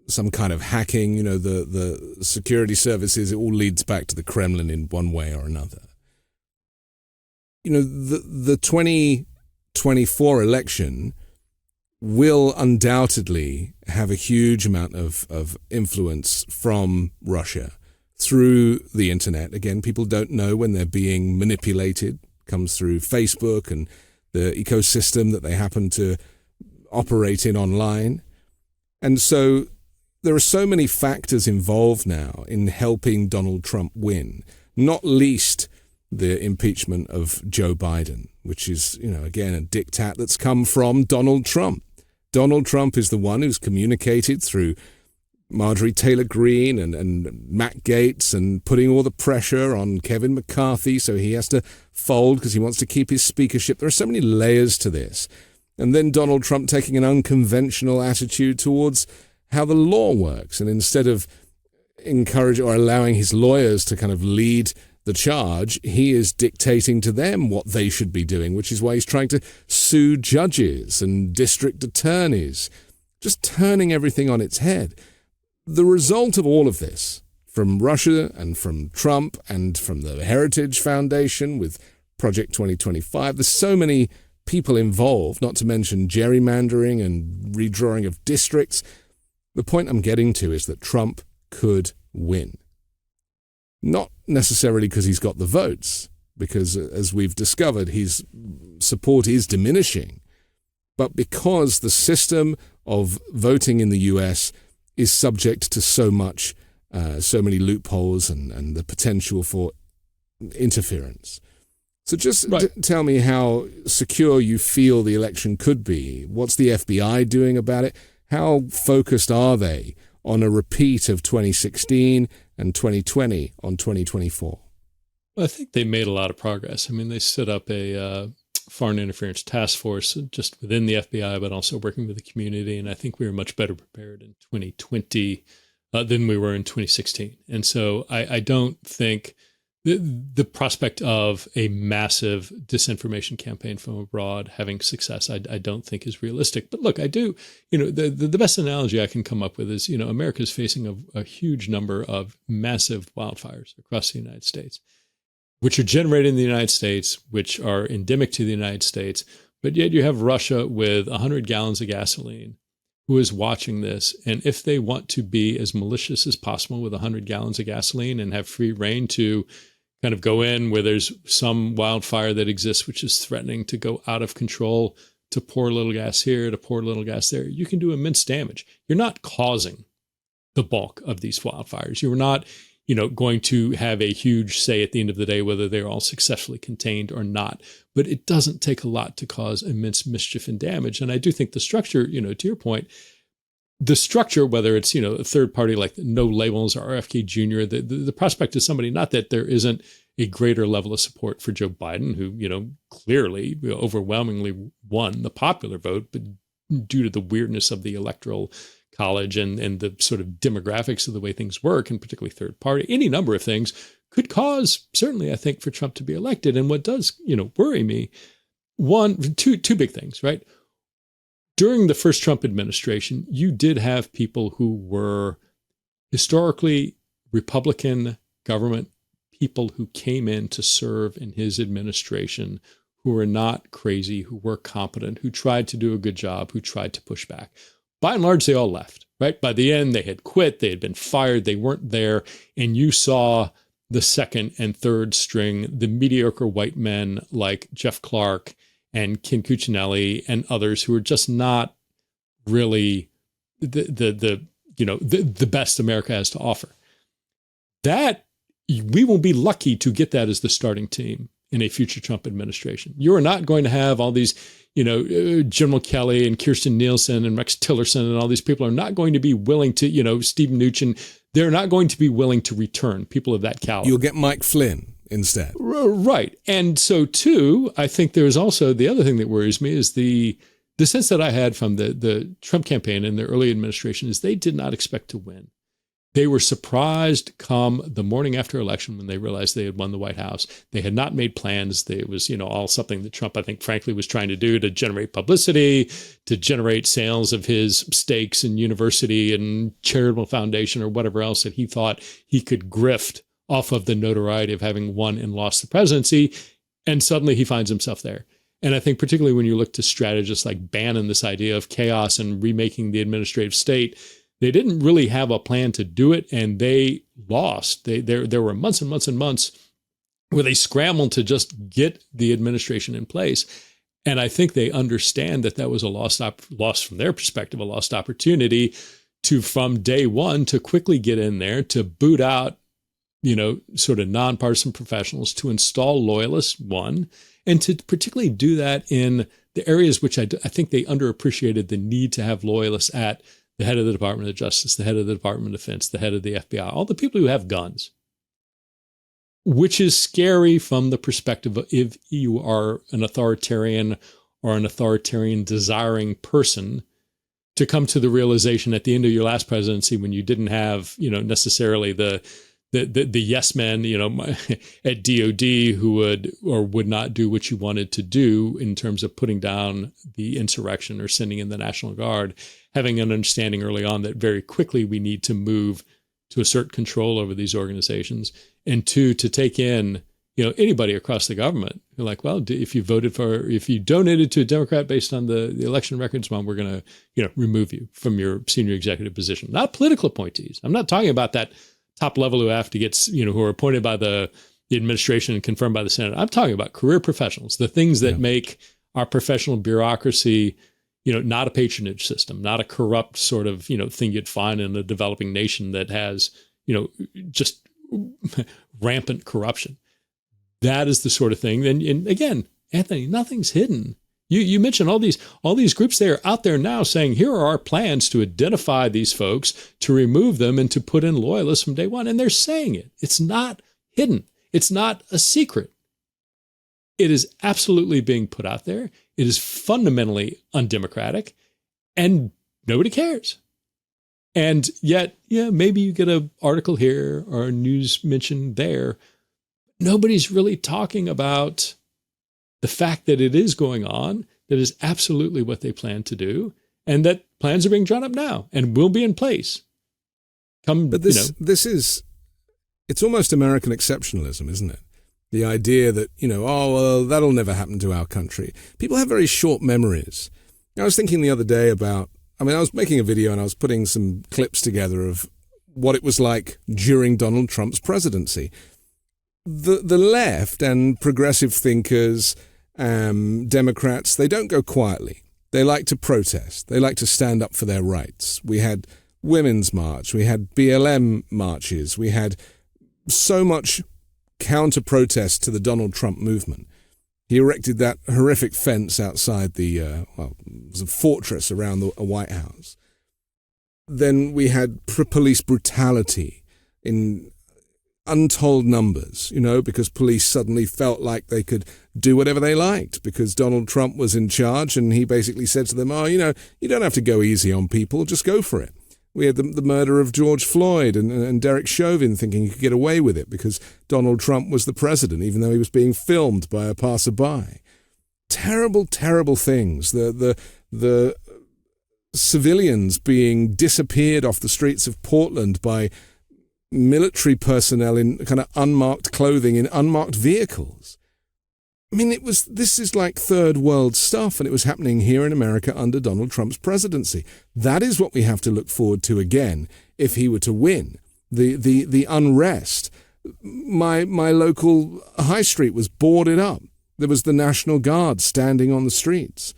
some kind of hacking, the security services, it all leads back to the Kremlin in one way or another. The 2024 election will undoubtedly have a huge amount of influence from Russia through the internet. Again, people don't know when they're being manipulated. It comes through Facebook and the ecosystem that they happen to operate in online. And so there are so many factors involved now in helping Donald Trump win, not least the impeachment of Joe Biden, which is, again, a diktat that's come from Donald Trump. Donald Trump is the one who's communicated through Marjorie Taylor Greene and Matt Gaetz and putting all the pressure on Kevin McCarthy so he has to fold because he wants to keep his speakership. There are so many layers to this. And then Donald Trump taking an unconventional attitude towards how the law works. And instead of encouraging or allowing his lawyers to kind of lead the charge, he is dictating to them what they should be doing, which is why he's trying to sue judges and district attorneys, just turning everything on its head. The result of all of this, from Russia and from Trump and from the Heritage Foundation with Project 2025, there's so many people involved, not to mention gerrymandering and redrawing of districts. The point I'm getting to is that Trump could win. Not necessarily because he's got the votes, because as we've discovered, his support is diminishing, but because the system of voting in the US is subject to so many loopholes and the potential for interference. So just tell me how secure you feel the election could be. What's the FBI doing about it? How focused are they on a repeat of 2016 and 2020 on 2024? Well, I think they made a lot of progress. I mean, they set up a foreign interference task force just within the FBI, but also working with the community. And I think we were much better prepared in 2020 than we were in 2016. And so I don't think the prospect of a massive disinformation campaign from abroad having success, I don't think is realistic. But look, I do, the best analogy I can come up with is, America is facing a huge number of massive wildfires across the United States, which are generated in the United States, which are endemic to the United States. But yet you have Russia with 100 gallons of gasoline who is watching this. And if they want to be as malicious as possible with 100 gallons of gasoline and have free reign to kind of go in where there's some wildfire that exists, which is threatening to go out of control, to pour a little gas here, to pour a little gas there, you can do immense damage. You're not causing the bulk of these wildfires. You're not, going to have a huge say at the end of the day, whether they're all successfully contained or not. But it doesn't take a lot to cause immense mischief and damage. And I do think the structure, to your point, the structure, whether it's, a third party like No Labels or RFK Jr., the prospect is somebody, not that there isn't a greater level of support for Joe Biden, who, clearly overwhelmingly won the popular vote, but due to the weirdness of the electoral college and the sort of demographics of the way things work, and particularly third party, any number of things could cause, certainly, I think, for Trump to be elected. And what does, worry me, two big things, right? During the first Trump administration, you did have people who were historically Republican government people who came in to serve in his administration, who were not crazy, who were competent, who tried to do a good job, who tried to push back. By and large, they all left, right? By the end, they had quit, they had been fired, they weren't there, and you saw the second and third string, the mediocre white men like Jeff Clark and Ken Cuccinelli and others who are just not really the best America has to offer. That we will be lucky to get that as the starting team in a future Trump administration. You are not going to have all these, Jim Kelly and Kirsten Nielsen and Rex Tillerson and all these people are not going to be willing to, Steve Mnuchin, they're not going to be willing to return people of that caliber. You'll get Mike Flynn instead. Right. And so too, I think there's also the other thing that worries me is the the sense that I had from the Trump campaign and the early administration is they did not expect to win. They were surprised come the morning after election when they realized they had won the White House. They had not made plans. It was, all something that Trump, I think, frankly, was trying to do to generate publicity, to generate sales of his stakes in university and charitable foundation or whatever else that he thought he could grift off of the notoriety of having won and lost the presidency. And suddenly he finds himself there. And I think particularly when you look to strategists like Bannon, this idea of chaos and remaking the administrative state, they didn't really have a plan to do it, and they lost. There were months and months and months where they scrambled to just get the administration in place. And I think they understand that was a lost from their perspective, a lost opportunity to, from day one, to quickly get in there, to boot out, sort of nonpartisan professionals, to install loyalists, one, and to particularly do that in the areas which I think they underappreciated the need to have loyalists at: the head of the Department of Justice, the head of the Department of Defense, the head of the FBI, all the people who have guns, which is scary from the perspective of if you are an authoritarian or an authoritarian desiring person, to come to the realization at the end of your last presidency, when you didn't have, necessarily the yes men, at DOD who would or would not do what you wanted to do in terms of putting down the insurrection or sending in the National Guard, having an understanding early on that very quickly we need to move to assert control over these organizations, and two, to take in, anybody across the government. You're like, well, if you donated to a Democrat based on the election records, well, we're going to, remove you from your senior executive position. Not political appointees. I'm not talking about that top level who have to get, who are appointed by the administration and confirmed by the Senate. I'm talking about career professionals, the things that make our professional bureaucracy, not a patronage system, not a corrupt sort of, thing you'd find in a developing nation that has, just rampant corruption. That is the sort of thing. And again, Anthony, nothing's hidden. You mentioned all these groups that are out there now saying, here are our plans to identify these folks, to remove them, and to put in loyalists from day one. And they're saying it. It's not hidden. It's not a secret. It is absolutely being put out there. It is fundamentally undemocratic, and nobody cares. And yet, maybe you get an article here or a news mention there. Nobody's really talking about the fact that it is going on, that is absolutely what they plan to do, and that plans are being drawn up now and will be in place. But this is, it's almost American exceptionalism, isn't it? The idea that, that'll never happen to our country. People have very short memories. I was thinking the other day about, I was making a video and I was putting some clips together of what it was like during Donald Trump's presidency. The left and progressive thinkers, Democrats, they don't go quietly. They like to protest. They like to stand up for their rights. We had Women's March. We had BLM marches. We had so much counter-protest to the Donald Trump movement. He erected that horrific fence outside it was a fortress around the White House. Then we had police brutality in untold numbers, because police suddenly felt like they could do whatever they liked because Donald Trump was in charge, and he basically said to them, you don't have to go easy on people, just go for it. We had the murder of George Floyd and Derek Chauvin thinking he could get away with it because Donald Trump was the president, even though he was being filmed by a passerby. Terrible, terrible things. The civilians being disappeared off the streets of Portland by military personnel in kind of unmarked clothing in unmarked vehicles. This is like third world stuff, and it was happening here in America under Donald Trump's presidency. That is what we have to look forward to again if he were to win. The unrest. My local high street was boarded up. There was the National Guard standing on the streets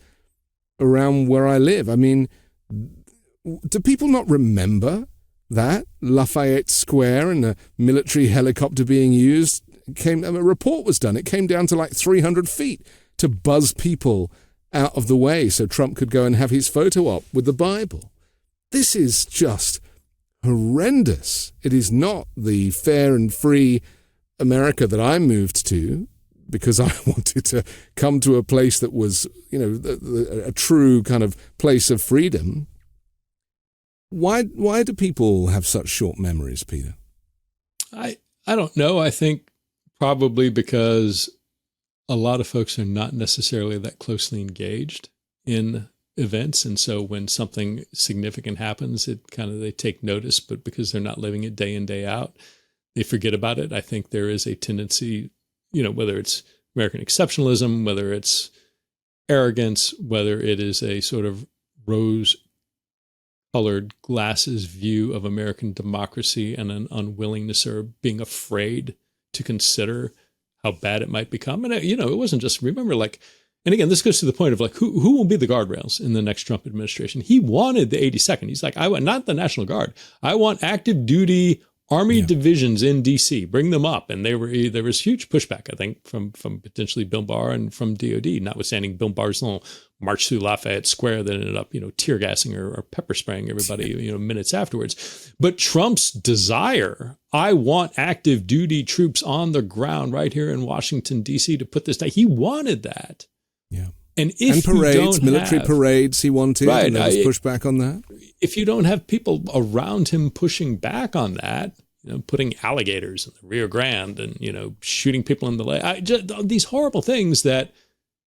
around where I live. Do people not remember that? Lafayette Square and a military helicopter being used. A report was done. It came down to like 300 feet to buzz people out of the way so Trump could go and have his photo op with the Bible. This is just horrendous. It is not the fair and free America that I moved to because I wanted to come to a place that was, a true kind of place of freedom. Why do people have such short memories, Peter? I don't know. I think probably because a lot of folks are not necessarily that closely engaged in events. And so when something significant happens, they take notice, but because they're not living it day in, day out, they forget about it. I think there is a tendency, whether it's American exceptionalism, whether it's arrogance, whether it is a sort of rose-colored glasses view of American democracy and an unwillingness or being afraid to consider how bad it might become. And, it wasn't just, remember, and again, this goes to the point of who will be the guardrails in the next Trump administration? He wanted the 82nd. He's like, I want not the National Guard. I want active duty Army divisions in D.C., bring them up. And there was huge pushback, I think, from potentially Bill Barr and from DOD, notwithstanding Bill Barr's little march through Lafayette Square that ended up, tear gassing or pepper spraying everybody, minutes afterwards. But Trump's desire, I want active duty troops on the ground right here in Washington, D.C. to put this down. He wanted that. Yeah. And parades, military parades he wanted, right, and there was pushback on that. If you don't have people around him pushing back on that, putting alligators in the Rio Grande and, shooting people in the leg, these horrible things that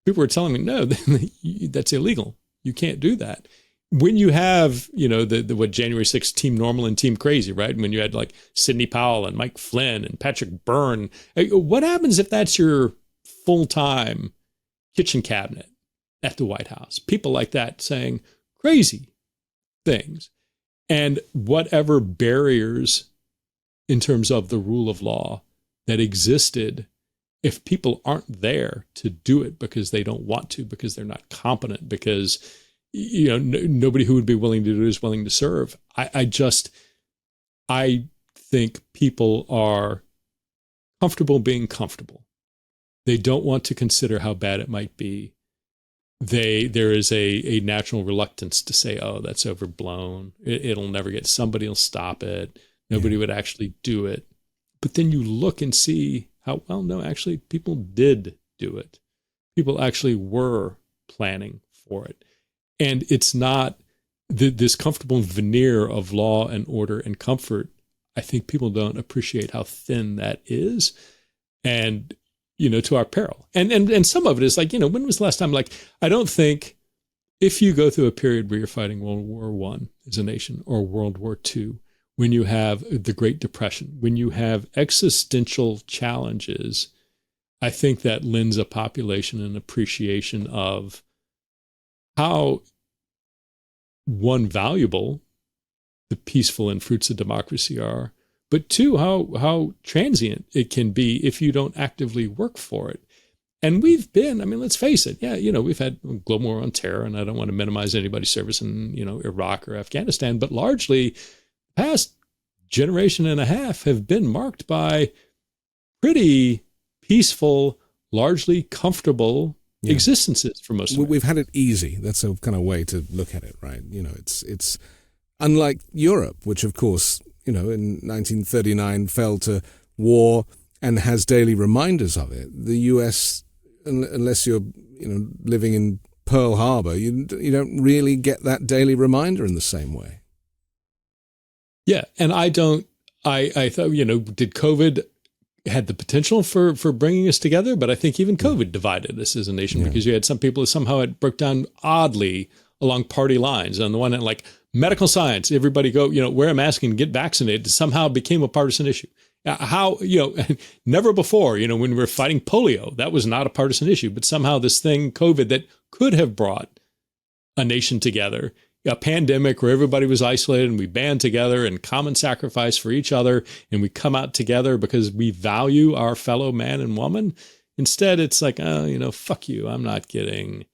people were telling me, no, that's illegal. You can't do that. When you have, the January 6th Team Normal and Team Crazy, right? When you had Sidney Powell and Mike Flynn and Patrick Byrne, what happens if that's your full-time kitchen cabinet at the White House? People like that saying crazy things. And whatever barriers in terms of the rule of law that existed, if people aren't there to do it because they don't want to, because they're not competent, because nobody who would be willing to do it is willing to serve. I think people are comfortable being comfortable. They don't want to consider how bad it might be. There is a natural reluctance to say, oh, that's overblown. It'll never somebody will stop it. Nobody would actually do it. But then you look and see how, well, no, actually people did do it. People actually were planning for it. And it's not this comfortable veneer of law and order and comfort. I think people don't appreciate how thin that is. And to our peril. And some of it is when was the last time? I don't think if you go through a period where you're fighting World War I as a nation or World War II, when you have the Great Depression, when you have existential challenges, I think that lends a population an appreciation of how, one, valuable the peaceful and fruits of democracy are, but two, how transient it can be if you don't actively work for it. And we've been, let's face it, we've had a global war on terror, and I don't want to minimize anybody's service in, Iraq or Afghanistan, but largely the past generation and a half have been marked by pretty peaceful, largely comfortable existences for most of us. We've had it easy. That's a kind of way to look at it, right? It's unlike Europe, which of course, in 1939 fell to war and has daily reminders of it. The U.S., unless you're, living in Pearl Harbor, you don't really get that daily reminder in the same way. Yeah, and I thought, did COVID had the potential for bringing us together, but I think even COVID divided us as a nation because you had some people who somehow it broke down oddly along party lines. On the one hand, medical science, everybody go, wear a mask and get vaccinated, somehow became a partisan issue. How, never before, when we were fighting polio, that was not a partisan issue, but somehow this thing, COVID, that could have brought a nation together, a pandemic where everybody was isolated and we band together and common sacrifice for each other, and we come out together because we value our fellow man and woman. Instead, it's fuck you, I'm not getting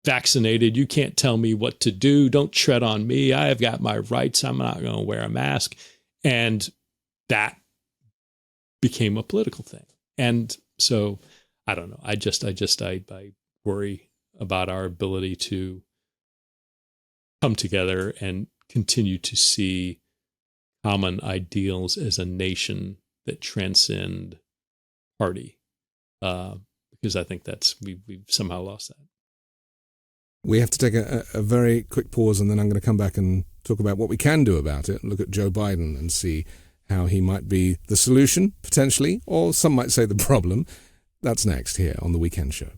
vaccinated. You can't tell me what to do. Don't tread on me. I've got my rights. I'm not going to wear a mask. And that became a political thing. And so I don't know. I worry about our ability to come together and continue to see common ideals as a nation that transcend party. Because because I think we've somehow lost that. We have to take a very quick pause, and then I'm going to come back and talk about what we can do about it, and look at Joe Biden and see how he might be the solution, potentially, or some might say the problem. That's next here on The Weekend Show.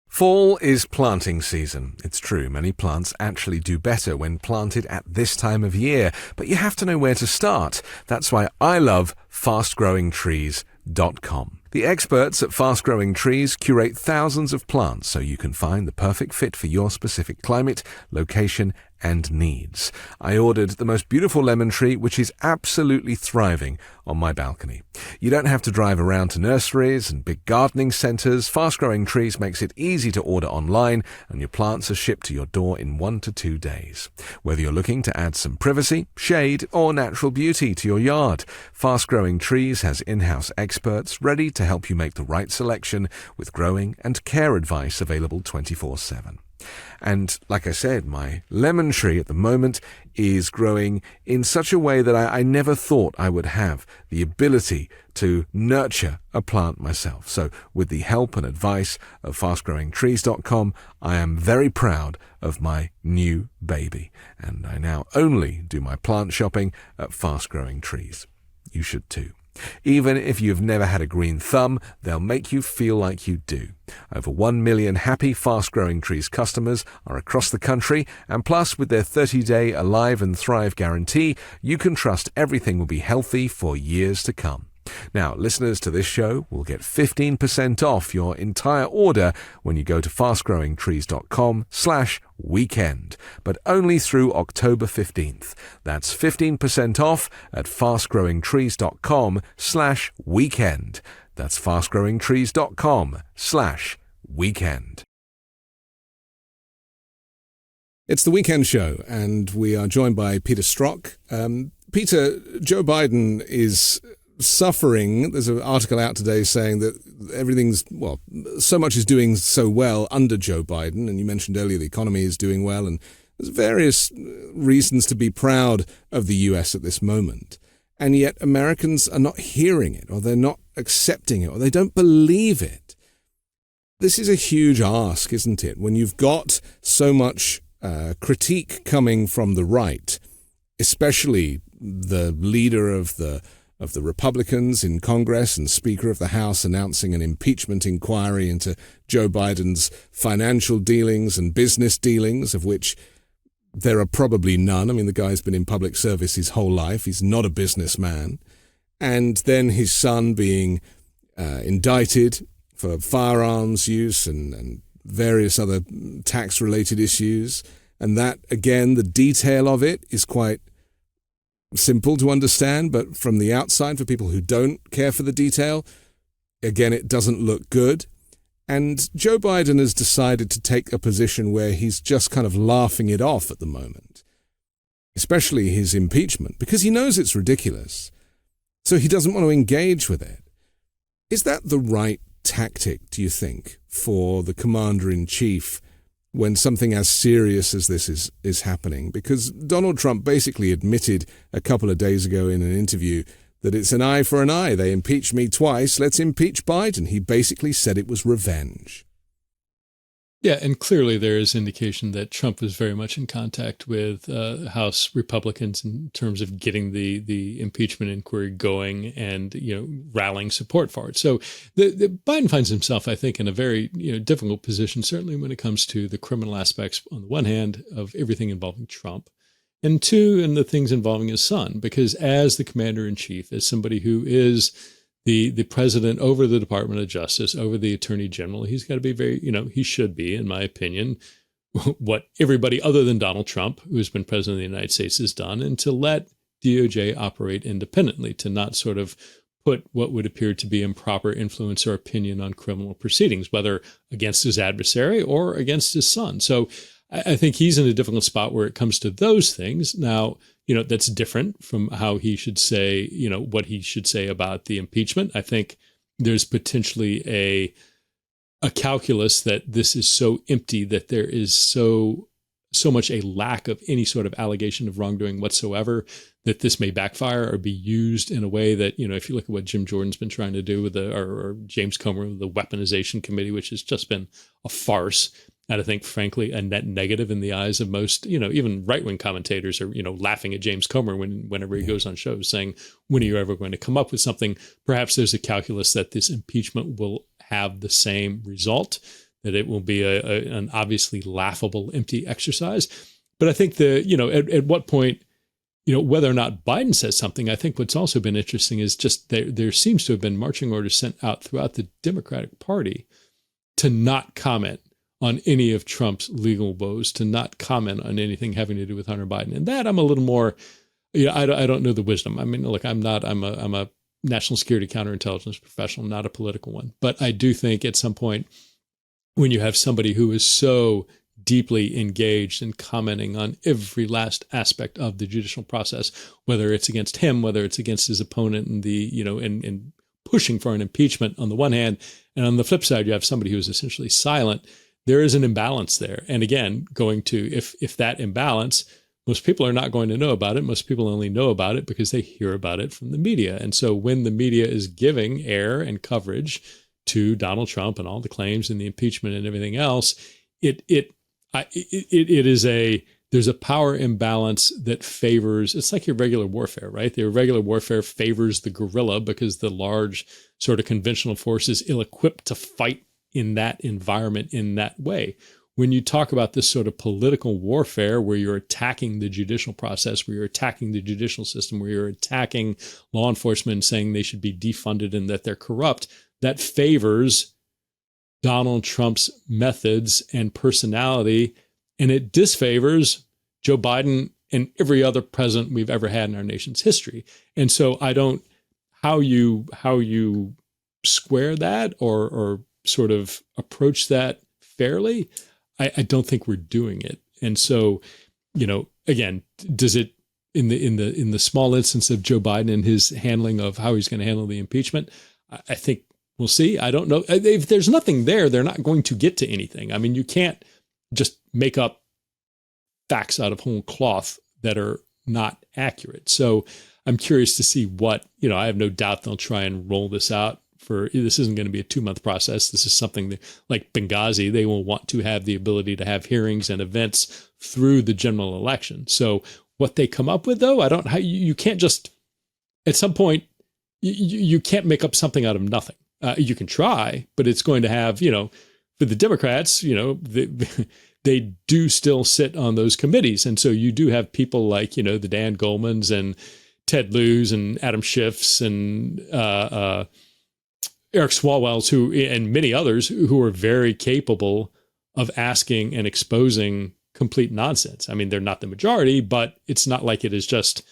Fall is planting season. It's true, many plants actually do better when planted at this time of year, but you have to know where to start. That's why I love fastgrowingtrees.com. The experts at Fast Growing Trees curate thousands of plants so you can find the perfect fit for your specific climate, location, and needs. I ordered the most beautiful lemon tree, which is absolutely thriving on my balcony. You don't have to drive around to nurseries and big gardening centers. Fast Growing Trees makes it easy to order online, and your plants are shipped to your door in 1 to 2 days. Whether you're looking to add some privacy, shade, or natural beauty to your yard, Fast Growing Trees has in-house experts ready to help you make the right selection with growing and care advice available 24/7. And like I said, my lemon tree at the moment is growing in such a way that I never thought I would have the ability to nurture a plant myself. So with the help and advice of fastgrowingtrees.com, I am very proud of my new baby. And I now only do my plant shopping at Fast Growing Trees. You should too. Even if you've never had a green thumb, they'll make you feel like you do. Over 1 million happy Fast Growing Trees customers are across the country, and plus with their 30-day Alive and Thrive guarantee, you can trust everything will be healthy for years to come. Now, listeners to this show will get 15% off your entire order when you go to fastgrowingtrees.com/weekend, but only through October 15th. That's 15% off at fastgrowingtrees.com/weekend. That's fastgrowingtrees.com/weekend. It's the Weekend Show, and we are joined by Peter Strzok. Peter, Joe Biden is suffering. There's an article out today saying that so much is doing so well under Joe Biden, and you mentioned earlier the economy is doing well, and there's various reasons to be proud of the US at this moment. And yet Americans are not hearing it, or they're not accepting it, or they don't believe it. This is a huge ask, isn't it? When you've got so much critique coming from the right, especially the leader of the Republicans in Congress and Speaker of the House announcing an impeachment inquiry into Joe Biden's financial dealings and business dealings, of which there are probably none. I mean, the guy's been in public service his whole life. He's not a businessman. And then his son being indicted for firearms use and various other tax-related issues. And that, again, the detail of it is quite simple to understand, but from the outside, for people who don't care for the detail, again, it doesn't look good. And Joe Biden has decided to take a position where he's just kind of laughing it off at the moment, especially his impeachment, because he knows it's ridiculous. So he doesn't want to engage with it. Is that the right tactic, do you think, for the commander-in-chief when something as serious as this is happening? Because Donald Trump basically admitted a couple of days ago in an interview that it's an eye for an eye. They impeached me twice. Let's impeach Biden. He basically said it was revenge. Yeah, and clearly there is indication that Trump was very much in contact with House Republicans in terms of getting the impeachment inquiry going and, rallying support for it. So the Biden finds himself, I think, in a very difficult position, certainly when it comes to the criminal aspects, on the one hand, of everything involving Trump, and two, in the things involving his son, because as the commander-in-chief, as somebody who is the president over the Department of Justice, over the Attorney General, he's got to be very, he should be, in my opinion, what everybody other than Donald Trump, who has been president of the United States, has done, and to let DOJ operate independently, to not sort of put what would appear to be improper influence or opinion on criminal proceedings, whether against his adversary or against his son. So I think he's in a difficult spot where it comes to those things. Now, that's different from how he should say, what he should say about the impeachment. I think there's potentially a calculus that this is so empty, that there is so much a lack of any sort of allegation of wrongdoing whatsoever, that this may backfire or be used in a way that, if you look at what Jim Jordan's been trying to do with or James Comer with the weaponization committee, which has just been a farce. And I think, frankly, a net negative in the eyes of most, even right-wing commentators are, laughing at James Comer whenever he goes on shows saying, when are you ever going to come up with something? Perhaps there's a calculus that this impeachment will have the same result, that it will be an obviously laughable, empty exercise. But I think at what point, whether or not Biden says something, I think what's also been interesting is just there seems to have been marching orders sent out throughout the Democratic Party to not comment on any of Trump's legal woes, to not comment on anything having to do with Hunter Biden. And that I'm a little more, I don't know the wisdom. I mean, look, I'm a national security counterintelligence professional, not a political one. But I do think at some point when you have somebody who is so deeply engaged in commenting on every last aspect of the judicial process, whether it's against him, whether it's against his opponent, and and pushing for an impeachment on the one hand, and on the flip side, you have somebody who is essentially silent. There is an imbalance there. And again, going to, if that imbalance, most people are not going to know about it. Most people only know about it because they hear about it from the media. And so when the media is giving air and coverage to Donald Trump and all the claims and the impeachment and everything else, there's a power imbalance that favors, it's like irregular warfare, right? The irregular warfare favors the guerrilla because the large sort of conventional force is ill-equipped to fight in that environment in that way. When you talk about this sort of political warfare where you're attacking the judicial process, where you're attacking the judicial system, where you're attacking law enforcement saying they should be defunded and that they're corrupt, that favors Donald Trump's methods and personality, and it disfavors Joe Biden and every other president we've ever had in our nation's history. And so how you square that or sort of approach that fairly, I don't think we're doing it. And so, again, does it in the small instance of Joe Biden and his handling of how he's going to handle the impeachment, I think we'll see. I don't know. If there's nothing there, they're not going to get to anything. I mean, you can't just make up facts out of whole cloth that are not accurate. So I'm curious to see what, I have no doubt they'll try and roll this out. This isn't going to be a 2-month process. This is something that, like Benghazi, they will want to have the ability to have hearings and events through the general election. So what they come up with, though, you can't just, at some point, you can't make up something out of nothing. You can try, but it's going to have, for the Democrats, they do still sit on those committees. And so you do have people like, the Dan Goldmans and Ted Lieu's and Adam Schiff's and Eric Swalwell's and many others who are very capable of asking and exposing complete nonsense. I mean, they're not the majority, but it's not like it is just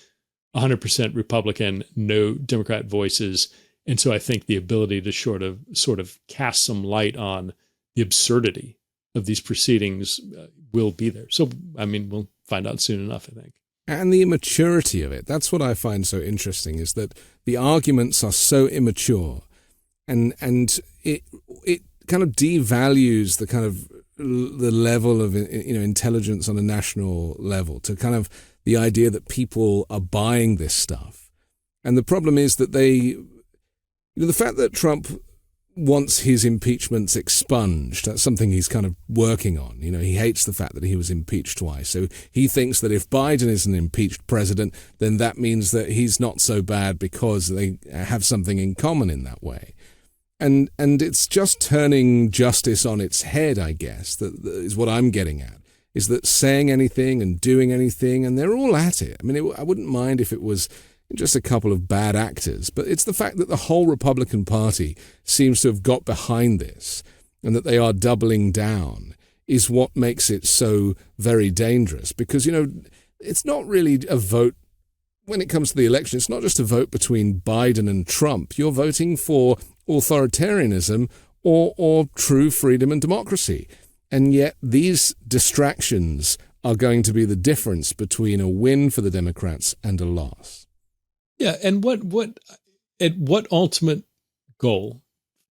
100% Republican, no Democrat voices. And so I think the ability to sort of cast some light on the absurdity of these proceedings will be there. So, I mean, we'll find out soon enough, I think. And the immaturity of it. That's what I find so interesting, is that the arguments are so immature. And it kind of devalues the kind of the level of intelligence on a national level, to kind of the idea that people are buying this stuff. And the problem is that the fact that Trump wants his impeachments expunged, that's something he's kind of working on. He hates the fact that he was impeached twice. So he thinks that if Biden is an impeached president, then that means that he's not so bad because they have something in common in that way. And it's just turning justice on its head, I guess, that is what I'm getting at, is that saying anything and doing anything, and they're all at it. I mean, I wouldn't mind if it was just a couple of bad actors, but it's the fact that the whole Republican Party seems to have got behind this and that they are doubling down is what makes it so very dangerous. Because, it's not really a vote when it comes to the election. It's not just a vote between Biden and Trump. You're voting for authoritarianism or true freedom and democracy. And yet these distractions are going to be the difference between a win for the Democrats and a loss. Yeah, and what ultimate goal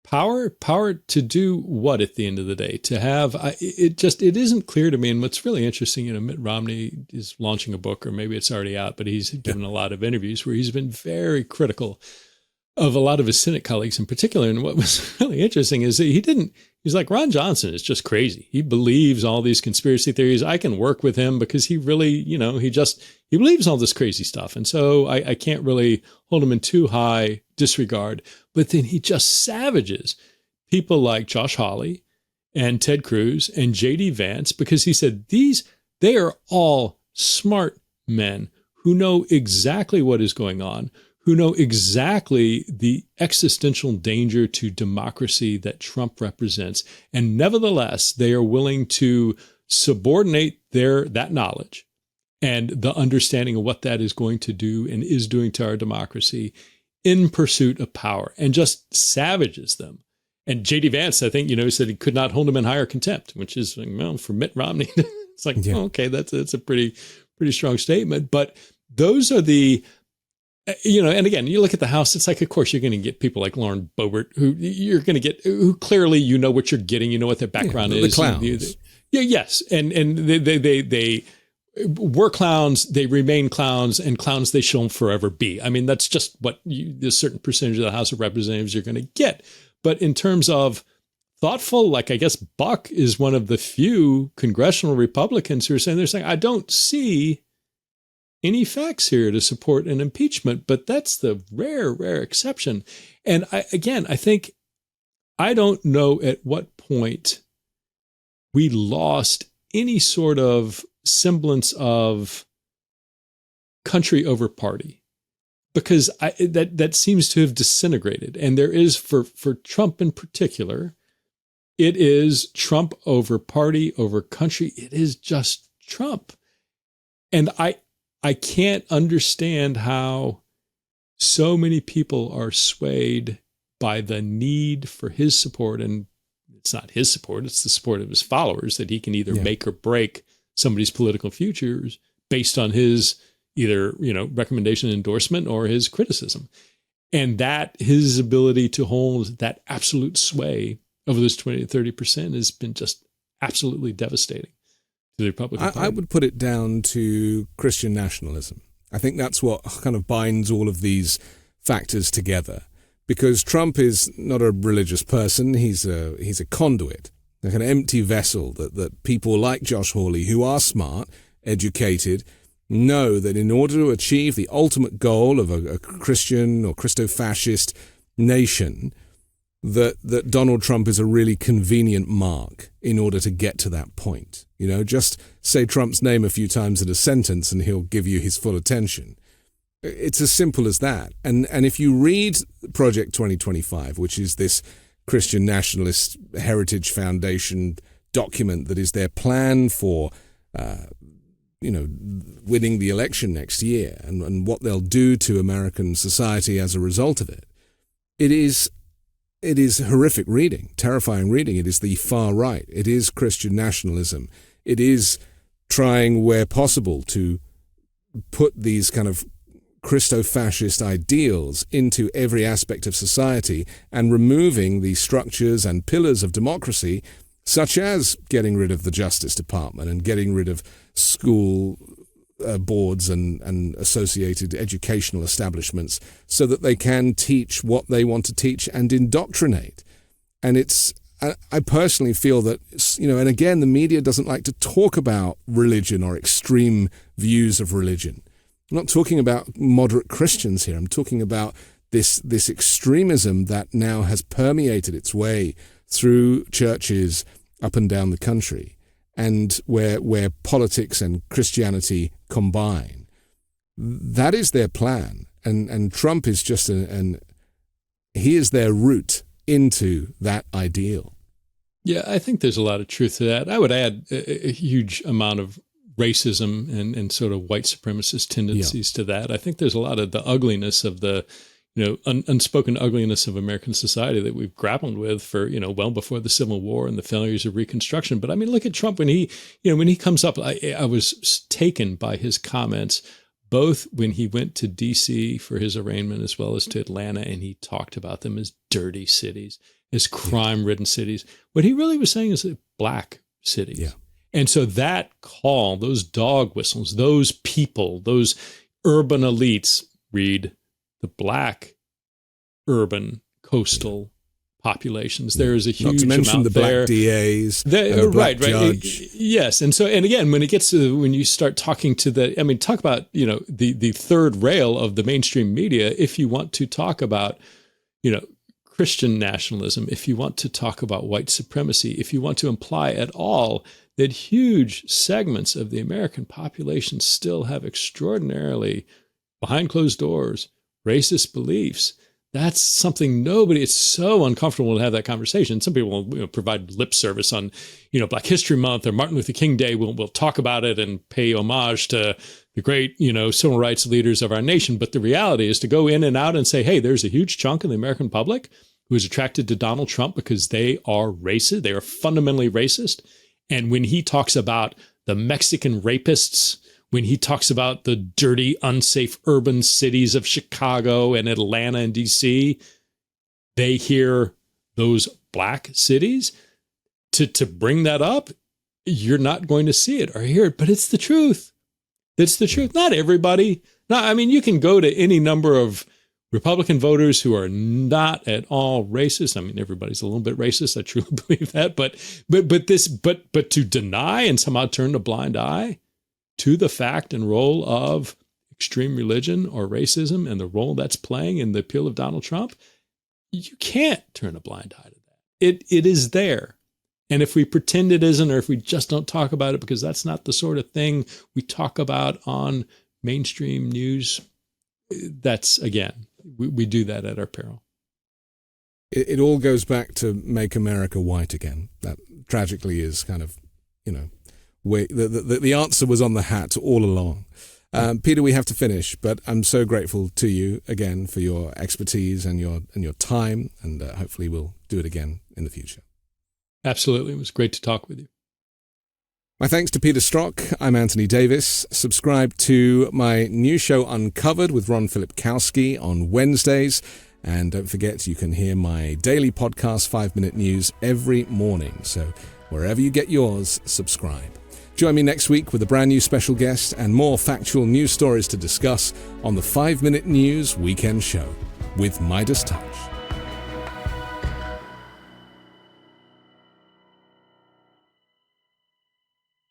Power to do what at the end of the day? To have it isn't clear to me. And what's really interesting, Mitt Romney is launching a book, or maybe it's already out, but he's given a lot of interviews where he's been very critical of a lot of his Senate colleagues in particular. And what was really interesting is that he's like, Ron Johnson is just crazy. He believes all these conspiracy theories. I can work with him because he really, he believes all this crazy stuff. And so I can't really hold him in too high disregard. But then he just savages people like Josh Hawley and Ted Cruz and J.D. Vance, because he said they are all smart men who know exactly what is going on, who know exactly the existential danger to democracy that Trump represents. And nevertheless, they are willing to subordinate that knowledge and the understanding of what that is going to do and is doing to our democracy in pursuit of power, and just savages them. And J.D. Vance, I think, said he could not hold him in higher contempt, which is, for Mitt Romney, it's like, okay, that's a pretty strong statement. But those are the, and again, you look at the House, it's like, of course, you're going to get people like Lauren Boebert, who clearly what you're getting, what their background is. The clowns. Yes. And they were clowns, they remain clowns, and clowns they shall forever be. I mean, that's just what a certain percentage of the House of Representatives you're going to get. But in terms of thoughtful, like, I guess Buck is one of the few congressional Republicans who are saying, I don't see any facts here to support an impeachment, but that's the rare exception. And I think, I don't know at what point we lost any sort of semblance of country over party, because that seems to have disintegrated. And there is, for Trump in particular, it is Trump over party, over country. It is just Trump. And I can't understand how so many people are swayed by the need for his support. And it's not his support, it's the support of his followers, that he can either make or break somebody's political futures based on his either, recommendation, endorsement, or his criticism. And that his ability to hold that absolute sway over those 20 to 30% has been just absolutely devastating to the Republican Party. I would put it down to Christian nationalism. I think that's what kind of binds all of these factors together, because Trump is not a religious person. He's a conduit, like an empty vessel that people like Josh Hawley, who are smart, educated, know that in order to achieve the ultimate goal of a Christian or Christo-fascist nation, that Donald Trump is a really convenient mark in order to get to that point. Just say Trump's name a few times in a sentence and he'll give you his full attention. It's as simple as that. And if you read Project 2025, which is this Christian Nationalist Heritage Foundation document that is their plan for, winning the election next year and what they'll do to American society as a result of it, it is horrific reading, terrifying reading. It is the far right. It is Christian nationalism. It is trying, where possible, to put these kind of Christo-fascist ideals into every aspect of society and removing the structures and pillars of democracy, such as getting rid of the Justice Department and getting rid of school boards and associated educational establishments, so that they can teach what they want to teach and indoctrinate. And I personally feel that, and again, the media doesn't like to talk about religion or extreme views of religion. I'm not talking about moderate Christians here. I'm talking about this extremism that now has permeated its way through churches up and down the country, and where politics and Christianity combine. That is their plan. And Trump is just he is their route into that ideal. Yeah, I think there's a lot of truth to that. I would add a huge amount of racism and sort of white supremacist tendencies to that. I think there's a lot of the ugliness of the, unspoken ugliness of American society that we've grappled with for, well before the Civil War and the failures of Reconstruction. But I mean, look at Trump when he comes up. I was taken by his comments, both when he went to D.C. for his arraignment as well as to Atlanta, and he talked about them as dirty cities. as crime-ridden cities. What he really was saying is black cities. Yeah. And so that call, those dog whistles, those people, those urban elites, read the black urban coastal populations. There is a huge not to mention amount the there. black DAs, and the black judge. Yes, and again, when you start talking to talk about the third rail of the mainstream media. If you want to talk about Christian nationalism, if you want to talk about white supremacy, if you want to imply at all that huge segments of the American population still have extraordinarily, behind closed doors, racist beliefs, that's something it's so uncomfortable to have that conversation. Some people will provide lip service on, Black History Month or Martin Luther King Day. We'll talk about it and pay homage to the great, civil rights leaders of our nation. But the reality is to go in and out and say, hey, there's a huge chunk of the American public who is attracted to Donald Trump because they are racist. They are fundamentally racist. And when he talks about the Mexican rapists, when he talks about the dirty, unsafe urban cities of Chicago and Atlanta and D.C., they hear those black cities. To bring that up, you're not going to see it or hear it, but it's the truth. It's the truth. Not everybody. You can go to any number of Republican voters who are not at all racist. Everybody's a little bit racist. I truly believe that. But to deny and somehow turn a blind eye to the fact and role of extreme religion or racism and the role that's playing in the appeal of Donald Trump, you can't turn a blind eye to that. It is there. And if we pretend it isn't, or if we just don't talk about it because that's not the sort of thing we talk about on mainstream news, that's, again, we do that at our peril. It all goes back to make America white again. That tragically is kind of, the answer was on the hat all along. Peter, we have to finish, but I'm so grateful to you again for your expertise and your time, and hopefully we'll do it again in the future. Absolutely. It was great to talk with you. My thanks to Peter Strzok. I'm Anthony Davis. Subscribe to my new show Uncovered with Ron Filipkowski on Wednesdays. And don't forget, you can hear my daily podcast, 5 Minute News, every morning. So wherever you get yours, subscribe. Join me next week with a brand new special guest and more factual news stories to discuss on the 5 Minute News Weekend Show with Midas Touch.